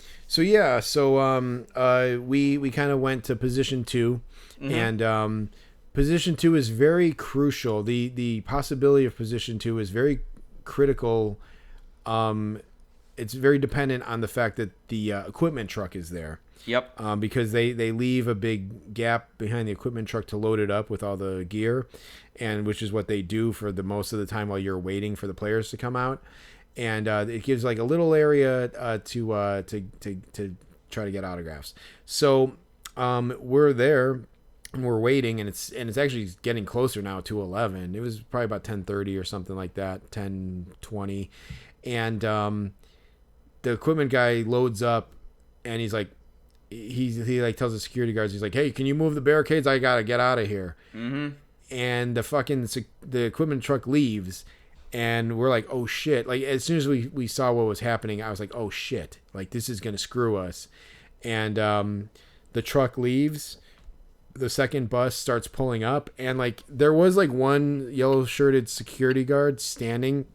S3: kind of went to position 2, and position 2 is very crucial. The possibility of position 2 is very critical. It's very dependent on the fact that the equipment truck is there.
S4: Yep.
S3: Because they leave a big gap behind the equipment truck to load it up with all the gear, and which is what they do for the most of the time while you're waiting for the players to come out. And it gives like a little area to try to get autographs. So we're there. And we're waiting, and it's actually getting closer now to 11. It was probably about 10:30 or something like that, 10:20, and the equipment guy loads up, and he's like, he like tells the security guards, he's like, "Hey, can you move the barricades? I gotta get out of here." Mm-hmm. And the equipment truck leaves, and we're like, "Oh shit!" Like as soon as we saw what was happening, I was like, "Oh shit!" Like this is gonna screw us. And the truck leaves. The second bus starts pulling up, and like there was like one yellow shirted security guard standing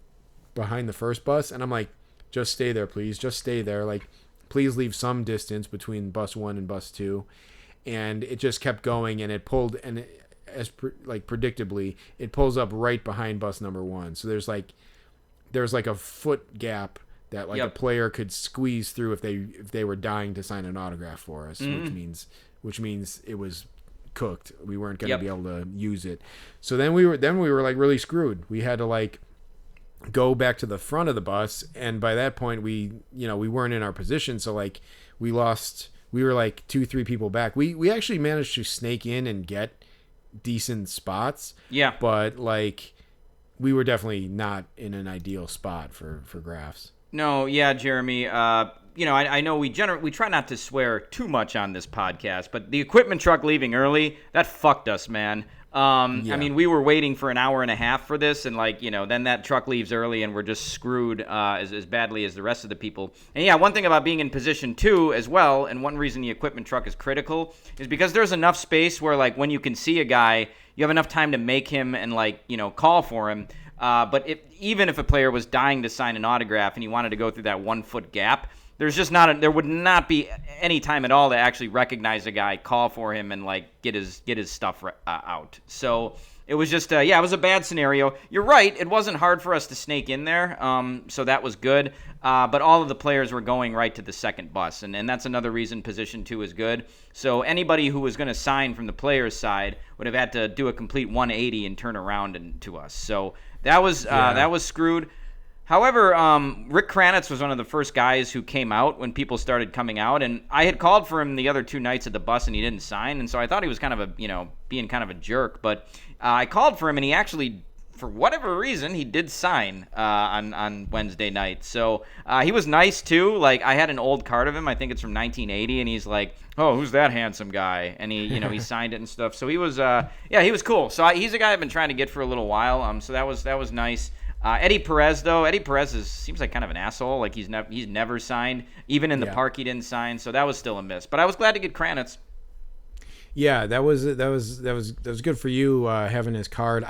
S3: behind the first bus, and I'm like, just stay there, please, just stay there, like please leave some distance between bus 1 and bus 2. And it just kept going, and it pulled, and predictably it pulls up right behind bus number 1. So there's like a foot gap that like a player could squeeze through if they were dying to sign an autograph for us, which means it was cooked. We weren't going to be able to use it. So then we were like really screwed. We had to like go back to the front of the bus, and by that point we weren't in our position, so like we were like 2-3 people back. We actually managed to snake in and get decent spots. Yeah. But like we were definitely not in an ideal spot for graphs.
S4: No, yeah, Jeremy. I know we try not to swear too much on this podcast, but the equipment truck leaving early, that fucked us, man. I mean, we were waiting for an hour and a half for this, and then that truck leaves early, and we're just screwed as badly as the rest of the people. And yeah, one thing about being in position 2 as well, and one reason the equipment truck is critical, is because there's enough space where like when you can see a guy, you have enough time to make him and call for him. But even if a player was dying to sign an autograph and he wanted to go through that 1 foot gap, there would not be any time at all to actually recognize a guy, call for him, and get his stuff out. So it was just it was a bad scenario. You're right, it wasn't hard for us to snake in there, so that was good. But all of the players were going right to the second bus, and that's another reason position 2 is good. So anybody who was going to sign from the players' side would have had to do a complete 180 and turn around to us. So that was screwed. However, Rick Kranitz was one of the first guys who came out when people started coming out, and I had called for him the other 2 nights at the bus, and he didn't sign, and so I thought he was kind of being kind of a jerk, but I called for him, and he actually, for whatever reason, he did sign on Wednesday night. So he was nice too. Like I had an old card of him, I think it's from 1980, and he's like, "Oh, who's that handsome guy?" And he, he signed it and stuff. So he was, he was cool. So he's a guy I've been trying to get for a little while. So that was nice. Eddie Perez seems like kind of an asshole. Like he's never signed. Even in the park, he didn't sign. So that was still a miss. But I was glad to get Kranitz.
S3: Yeah, that was good for you having his card.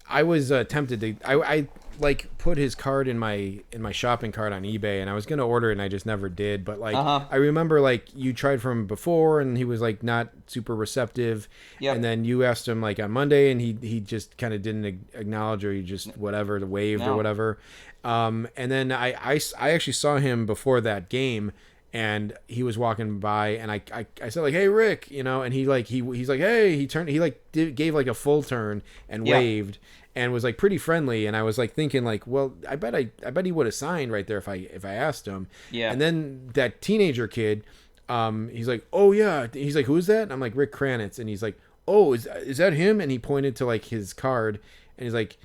S3: I was tempted to. I like put his card in my shopping cart on eBay, and I was gonna order it, and I just never did. But like I remember like you tried from before, and he was like not super receptive.
S4: Yep.
S3: And then you asked him like on Monday, and he just kind of didn't acknowledge, or he just whatever, waved or whatever. And then I actually saw him before that game. And he was walking by, and I said like, "Hey Rick," you know, and he's like, "Hey," gave like a full turn and waved, and was like pretty friendly. And I was like thinking like, well, I bet he would have signed right there if I asked him. Yeah. And then that teenager kid, he's like, "Oh yeah," he's like, "Who's that?" And I'm like, "Rick Kranitz," and he's like, "Oh, is that him?" And he pointed to like his card, and he's like,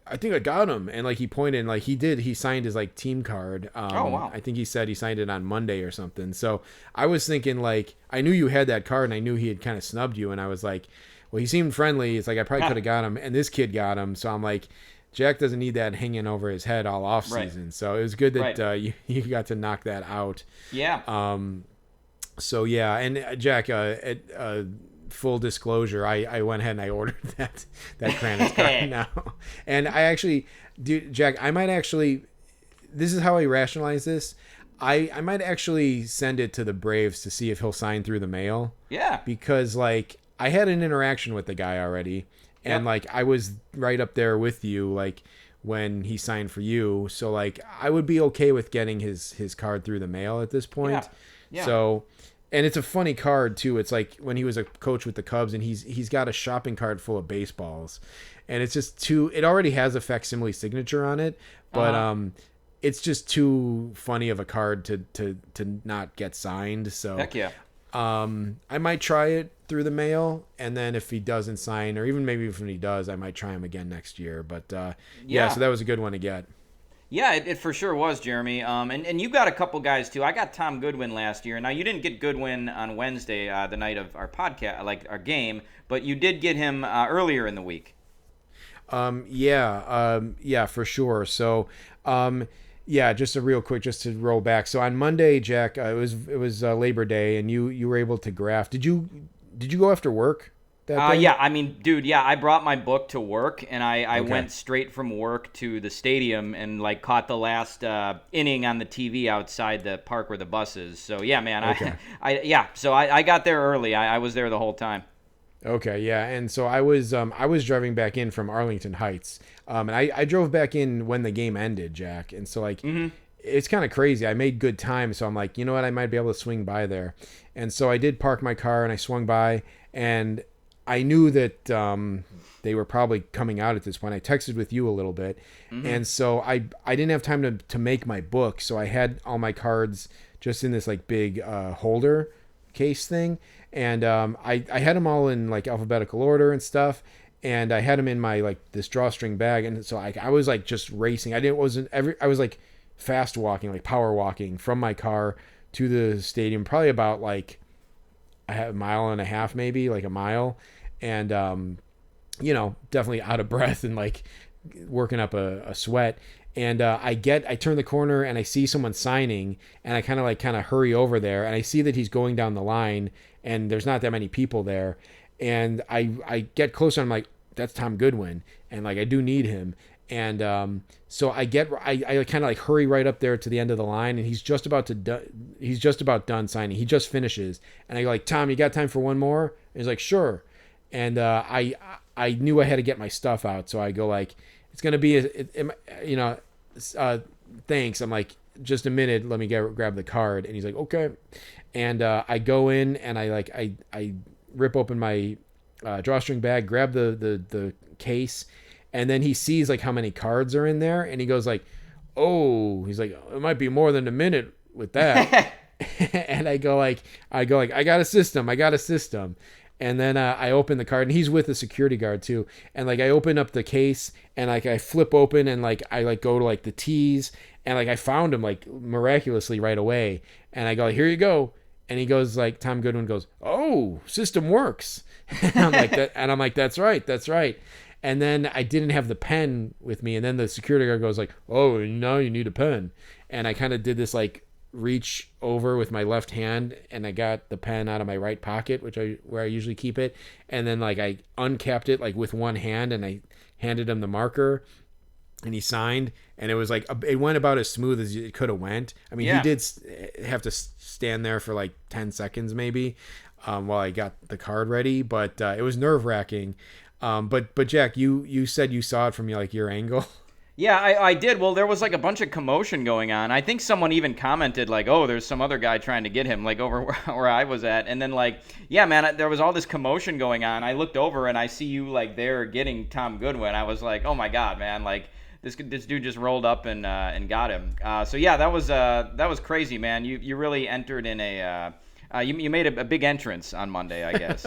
S3: I think I got him. And like he pointed, and like he signed his like team card.
S4: Oh wow.
S3: I think he said he signed it on Monday or something. So I was thinking like, I knew you had that card, and I knew he had kind of snubbed you, and I was like, well, he seemed friendly. It's like I probably could have got him, and this kid got him. So I'm like, Jack doesn't need that hanging over his head all off season. Right. So it was good that you got to knock that out.
S4: Yeah.
S3: So yeah, and Jack, full disclosure, I went ahead and I ordered that Kranitz card now. And I actually, dude, Jack, I might actually, this is how I rationalize this. I might actually send it to the Braves to see if he'll sign through the mail.
S4: Yeah.
S3: Because like I had an interaction with the guy already, and like I was right up there with you, like when he signed for you. So like I would be okay with getting his card through the mail at this point. Yeah. So. And it's a funny card too. It's like when he was a coach with the Cubs, and he's got a shopping cart full of baseballs, and it's just it already has a facsimile signature on it, but it's just too funny of a card to not get signed. So
S4: heck yeah.
S3: I might try it through the mail, and then if he doesn't sign, or even maybe when he does, I might try him again next year. But yeah, so that was a good one to get.
S4: Yeah, it for sure was, Jeremy. And you got a couple guys, too. I got Tom Goodwin last year. Now, you didn't get Goodwin on Wednesday, the night of our podcast, like our game, but you did get him earlier in the week.
S3: Yeah, for sure. So, yeah, just a real quick, just to roll back. So on Monday, Jack, it was Labor Day, and you were able to graph. Did you go after work?
S4: Yeah, I mean, dude, yeah, I brought my book to work, and I went straight from work to the stadium and, like, caught the last inning on the TV outside the park where the bus is. So, yeah, man, so I got there early. I was there the whole time.
S3: Okay, yeah, and so I was driving back in from Arlington Heights, and I drove back in when the game ended, Jack, and so, like, it's kind of crazy. I made good time, so I'm like, you know what, I might be able to swing by there. And so I did park my car, and I swung by, and I knew that they were probably coming out at this point. I texted with you a little bit, and so I didn't have time to make my book, so I had all my cards just in this like big holder case thing, and I had them all in like alphabetical order and stuff, and I had them in my like this drawstring bag, and so I was like just racing. I was like fast walking, like power walking from my car to the stadium, probably about like a mile and a half, maybe like a mile, and definitely out of breath and like working up a sweat. And I turn the corner and I see someone signing, and I kind of hurry over there, and I see that he's going down the line, and there's not that many people there, and I get closer, and I'm like, that's Tom Goodwin, and like I do need him. And so I kind of like hurry right up there to the end of the line, and he's just about done signing. He just finishes, and I go like, Tom, you got time for one more? And he's like, sure. And I knew I had to get my stuff out, so I go like, it's gonna be thanks. I'm like, just a minute, let me grab the card. And he's like, okay. And I go in, and I rip open my drawstring bag, grab the case. And then he sees like how many cards are in there, and he goes like, "Oh," he's like, "It might be more than a minute with that." And I go like, I got a system. And then I open the card, and he's with a security guard too. And like I open up the case, and like I flip open, and like I like go to like the T's, and like I found him like miraculously right away. And I go, "Here you go." And he goes like, Tom Goodwin goes, "Oh, system works." And I'm like, that's right. And then I didn't have the pen with me. And then the security guard goes like, "Oh, now you need a pen." And I kind of did this like reach over with my left hand, and I got the pen out of my right pocket, where I usually keep it. And then like I uncapped it like with one hand, and I handed him the marker, and he signed, and it was like it went about as smooth as it could have went. I mean, he did have to stand there for like 10 seconds maybe while I got the card ready, but it was nerve-wracking. But Jack, you said you saw it from like your angle.
S4: Yeah, I did. Well, there was like a bunch of commotion going on. I think someone even commented like, "Oh, there's some other guy trying to get him," like over where I was at. And then like, yeah, man, there was all this commotion going on. I looked over and I see you like there getting Tom Goodwin. I was like, "Oh my God, man!" Like this dude just rolled up and got him. So yeah, that was crazy, man. You really entered in a. You made a big entrance on Monday, I guess.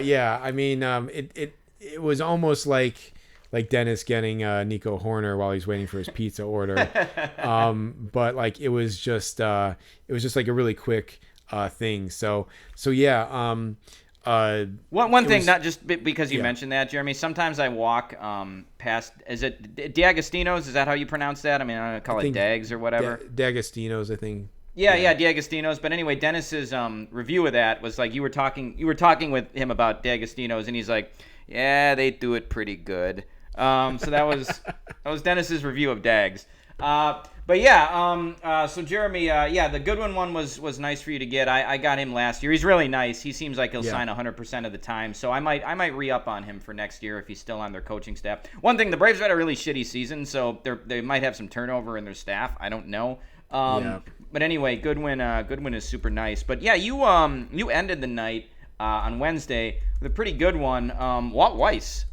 S3: Yeah, I mean, it was almost like Dennis getting Nico Horner while he's waiting for his pizza order. But like it was just like a really quick thing. So yeah.
S4: One thing, not just because you mentioned that, Jeremy. Sometimes I walk past. Is it D'Agostino's? Is that how you pronounce that? I mean, I call it Dags or whatever.
S3: D'Agostino's, I think.
S4: Yeah, D'Agostino's. But anyway, Dennis's review of that was like you were talking with him about D'Agostino's, and he's like, "Yeah, they do it pretty good." So that was Dennis's review of Dags. But yeah, so Jeremy, the Goodwin one was nice for you to get. I got him last year. He's really nice. He seems like he'll sign 100% of the time. So I might re-up on him for next year if he's still on their coaching staff. One thing, the Braves had a really shitty season, so they might have some turnover in their staff. I don't know. But anyway, Goodwin is super nice. But yeah, you ended the night on Wednesday with a pretty good one. Walt Weiss,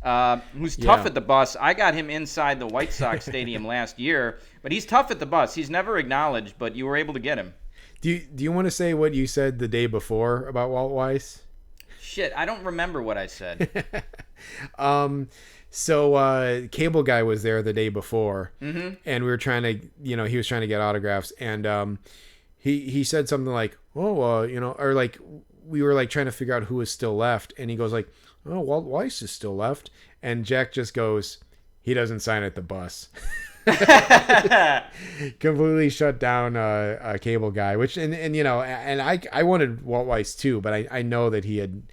S4: who's tough at the bus. I got him inside the White Sox stadium last year, but he's tough at the bus. He's never acknowledged, but you were able to get him.
S3: Do you want to say what you said the day before about Walt Weiss?
S4: Shit, I don't remember what I said.
S3: So Cable Guy was there the day before,
S4: mm-hmm.
S3: and we were trying to, he was trying to get autographs, and he said something like, "Oh, or like." We were like trying to figure out who was still left, and he goes like, "Oh, Walt Weiss is still left," and Jack just goes, "He doesn't sign at the bus." Completely shut down a Cable Guy, which and I wanted Walt Weiss too, but I know that he had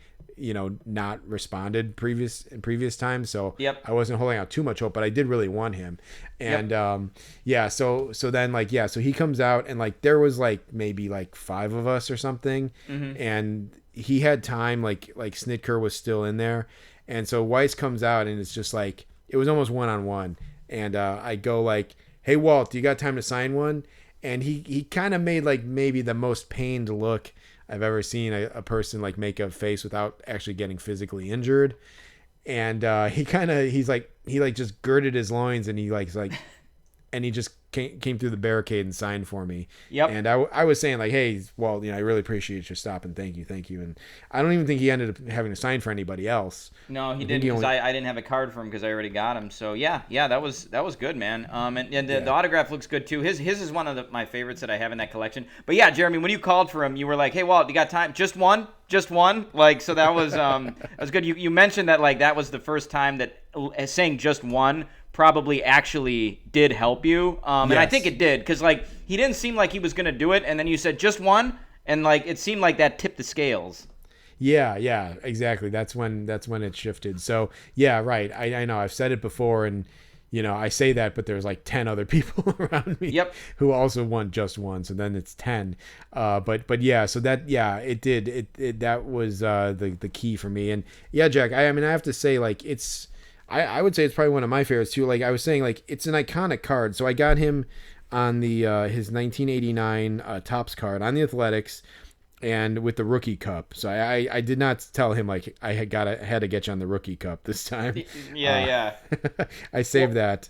S3: not responded in previous times, so
S4: yep.
S3: I wasn't holding out too much hope, but I did really want him. And so then so he comes out, and like there was like maybe like 5 of us or something,
S4: mm-hmm.
S3: and he had time, like Snitker was still in there, and so Weiss comes out, and it's just like it was almost one-on-one, and I go like, "Hey Walt, do you got time to sign one?" And he kind of made like maybe the most pained look I've ever seen a person like make a face without actually getting physically injured. And he just girded his loins, and he and he just came through the barricade and signed for me.
S4: Yep.
S3: And I was saying like, "Hey, Walt, I really appreciate your stop, and thank you. And I don't even think he ended up having to sign for anybody else.
S4: No, he didn't, because I didn't have a card for him because I already got him. So yeah, that was good, man. And the autograph looks good too. His is one of my favorites that I have in that collection. But yeah, Jeremy, when you called for him, you were like, "Hey Walt, you got time? Just one?" Like, so that was that was good. You mentioned that like that was the first time that saying just one probably actually did help you. And I think it did, because like he didn't seem like he was gonna do it, and then you said just one, and like it seemed like that tipped the scales.
S3: Yeah, exactly. That's when it shifted. So yeah, right. I know I've said it before, and I say that, but there's like 10 other people around me who also want just one. So then it's 10. But yeah, so that, it did. That was the key for me. And yeah, Jack, I mean, I have to say, like, I would say it's probably one of my favorites too. Like I was saying, like it's an iconic card. So I got him on the his 1989 Topps card on the Athletics, and with the Rookie Cup. So I did not tell him like I had to get you on the Rookie Cup this time.
S4: Yeah.
S3: I saved that.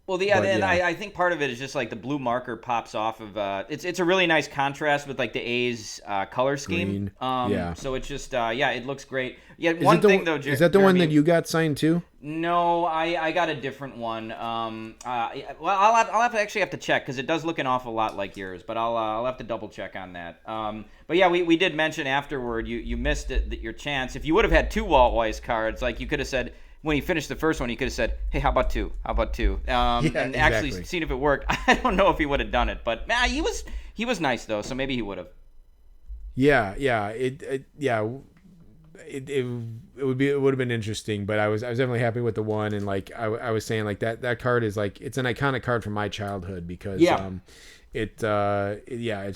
S4: Well, I think part of it is just like the blue marker pops off of. It's a really nice contrast with like the A's color scheme.
S3: Green.
S4: So it's just it looks great. Yeah, one thing though,
S3: is that the one that you got signed too?
S4: No, I got a different one. Well, I'll actually have to check, because it does look an awful lot like yours, but I'll have to double check on that. But yeah, we did mention afterward you missed your chance. If you would have had 2 Walt Weiss cards, like you could have said. When he finished the first one, he could have said, "Hey, how about 2? How about 2?" And actually seen if it worked. I don't know if he would have done it, but he was nice though, so maybe he would have.
S3: Yeah. it would have been interesting, but I was definitely happy with the one, and like I was saying, like that card is like, it's an iconic card from my childhood because it's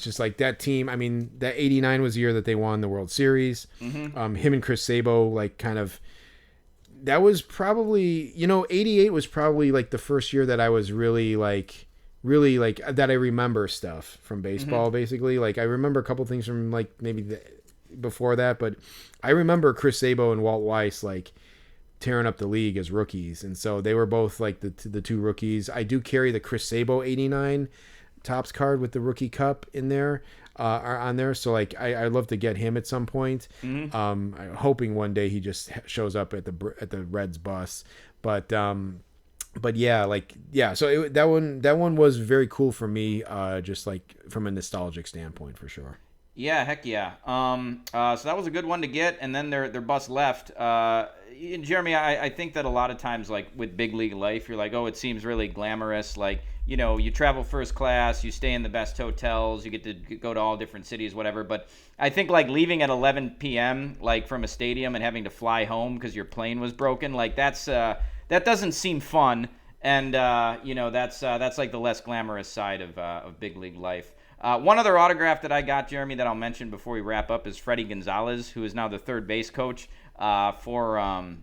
S3: just like that team. I mean, that 89 was the year that they won the World Series. Him and Chris Sabo, like, kind of, that was probably, 88 was probably like the first year that I was really like that I remember stuff from baseball. Basically, like I remember a couple things from like maybe before that, but I remember Chris Sabo and Walt Weiss like tearing up the league as rookies, and so they were both like the two rookies. I do carry the Chris Sabo 89 Topps card with the rookie cup in there, are on there. So like I'd love to get him at some point. I'm hoping one day he just shows up at the Reds bus, but yeah, so that one was very cool for me, just like from a nostalgic standpoint for sure.
S4: Yeah, heck yeah. So that was a good one to get, and then their bus left. Jeremy, I think that a lot of times, like with big league life, you're like, oh, it seems really glamorous. Like, you travel first class, you stay in the best hotels, you get to go to all different cities, whatever. But I think like leaving at 11 p.m. like from a stadium and having to fly home because your plane was broken, like that doesn't seem fun. And that's like the less glamorous side of big league life. One other autograph that I got, Jeremy, that I'll mention before we wrap up is Freddie Gonzalez, who is now the third base coach for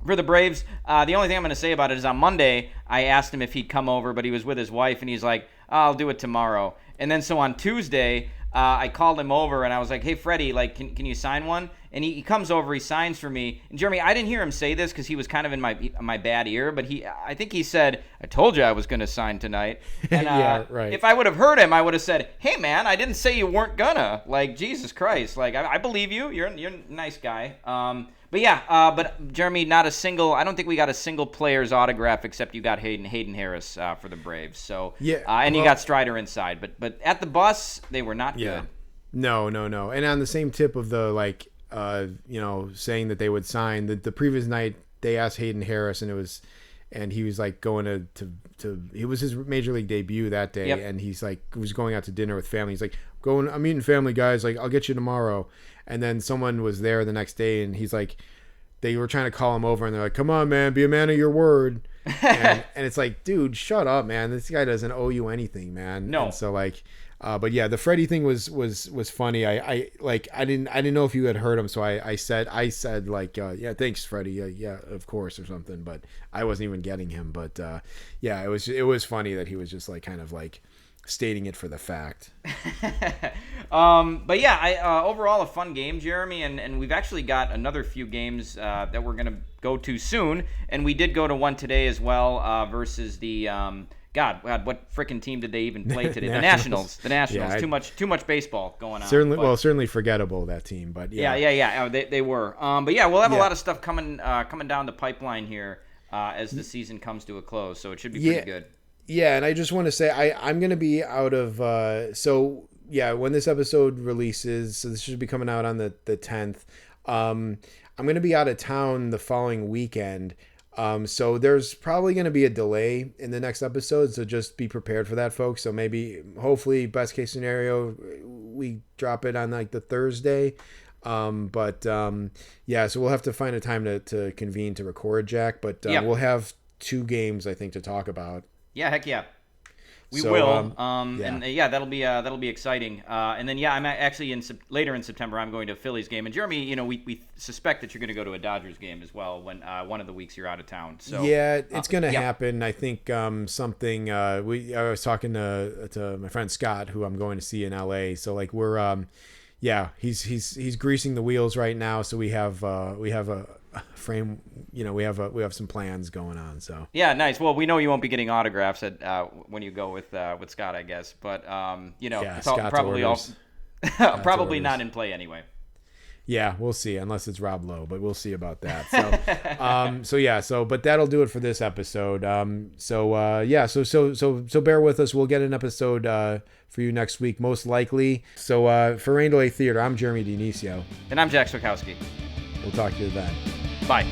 S4: the Braves. The only thing I'm going to say about it is on Monday, I asked him if he'd come over, but he was with his wife, and he's like, I'll do it tomorrow. And then so on Tuesday, I called him over, and I was like, hey, Freddie, like, can you sign one? And he comes over, he signs for me. And Jeremy, I didn't hear him say this because he was kind of in my bad ear, but I think he said, I told you I was going to sign tonight. And,
S3: yeah, right.
S4: If I would have heard him, I would have said, hey, man, I didn't say you weren't gonna. Like, Jesus Christ. Like, I believe you. You're a nice guy. But Jeremy, I don't think we got a single player's autograph except you got Hayden Harris for the Braves. So
S3: yeah,
S4: and you got Strider inside, but at the bus they were not good.
S3: No. And on the same tip of the like, saying that they would sign the previous night, they asked Hayden Harris, and he was like going to it was his major league debut that day, and he's like was going out to dinner with family. He's like, I'm eating family, guys. Like, I'll get you tomorrow. And then someone was there the next day, and he's like, they were trying to call him over, and they're like, come on, man, be a man of your word. and it's like, dude, shut up, man. This guy doesn't owe you anything, man.
S4: No.
S3: And so like, but yeah, the Freddie thing was funny. I didn't know if you had heard him, so I said like, yeah, thanks, Freddie. Yeah, of course, or something. But I wasn't even getting him. But yeah, it was funny that he was just like kind of like stating it for the fact.
S4: But yeah, overall a fun game, Jeremy, and we've actually got another few games that we're gonna go to soon, and we did go to one today as well versus the God, what frickin' team did they even play today? The Nationals. The Nationals. Yeah, too much baseball going on.
S3: Certainly forgettable, that team, but yeah.
S4: Yeah. They were. But yeah, we'll have a lot of stuff coming down the pipeline here as the season comes to a close, so it should be pretty good.
S3: Yeah, and I just want to say I'm going to be out of when this episode releases, so this should be coming out on the 10th. I'm going to be out of town the following weekend. So there's probably going to be a delay in the next episode, so just be prepared for that, folks. So hopefully, best case scenario, we drop it on like the Thursday. So we'll have to find a time to convene to record, Jack. But we'll have 2 games, I think, to talk about.
S4: Yeah, heck yeah. We will. And that'll be exciting. And then I'm actually later in September I'm going to a Phillies game. And Jeremy, we suspect that you're going to go to a Dodgers game as well when one of the weeks you're out of town. So
S3: yeah, it's going to happen. I think something. I was talking to my friend Scott, who I'm going to see in LA. So like we're he's greasing the wheels right now. So we have a frame, we have some plans going on. So
S4: yeah, nice. Well, we know you won't be getting autographs when you go with Scott, I guess. But it's probably not in play anyway.
S3: Yeah, we'll see, unless it's Rob Lowe, but we'll see about that. So but that'll do it for this episode. So bear with us. We'll get an episode for you next week, most likely. So for Rain Delay Theater, I'm Jeremy Dionisio.
S4: And I'm Jack Swakowski.
S3: We'll talk to you then.
S4: Bye.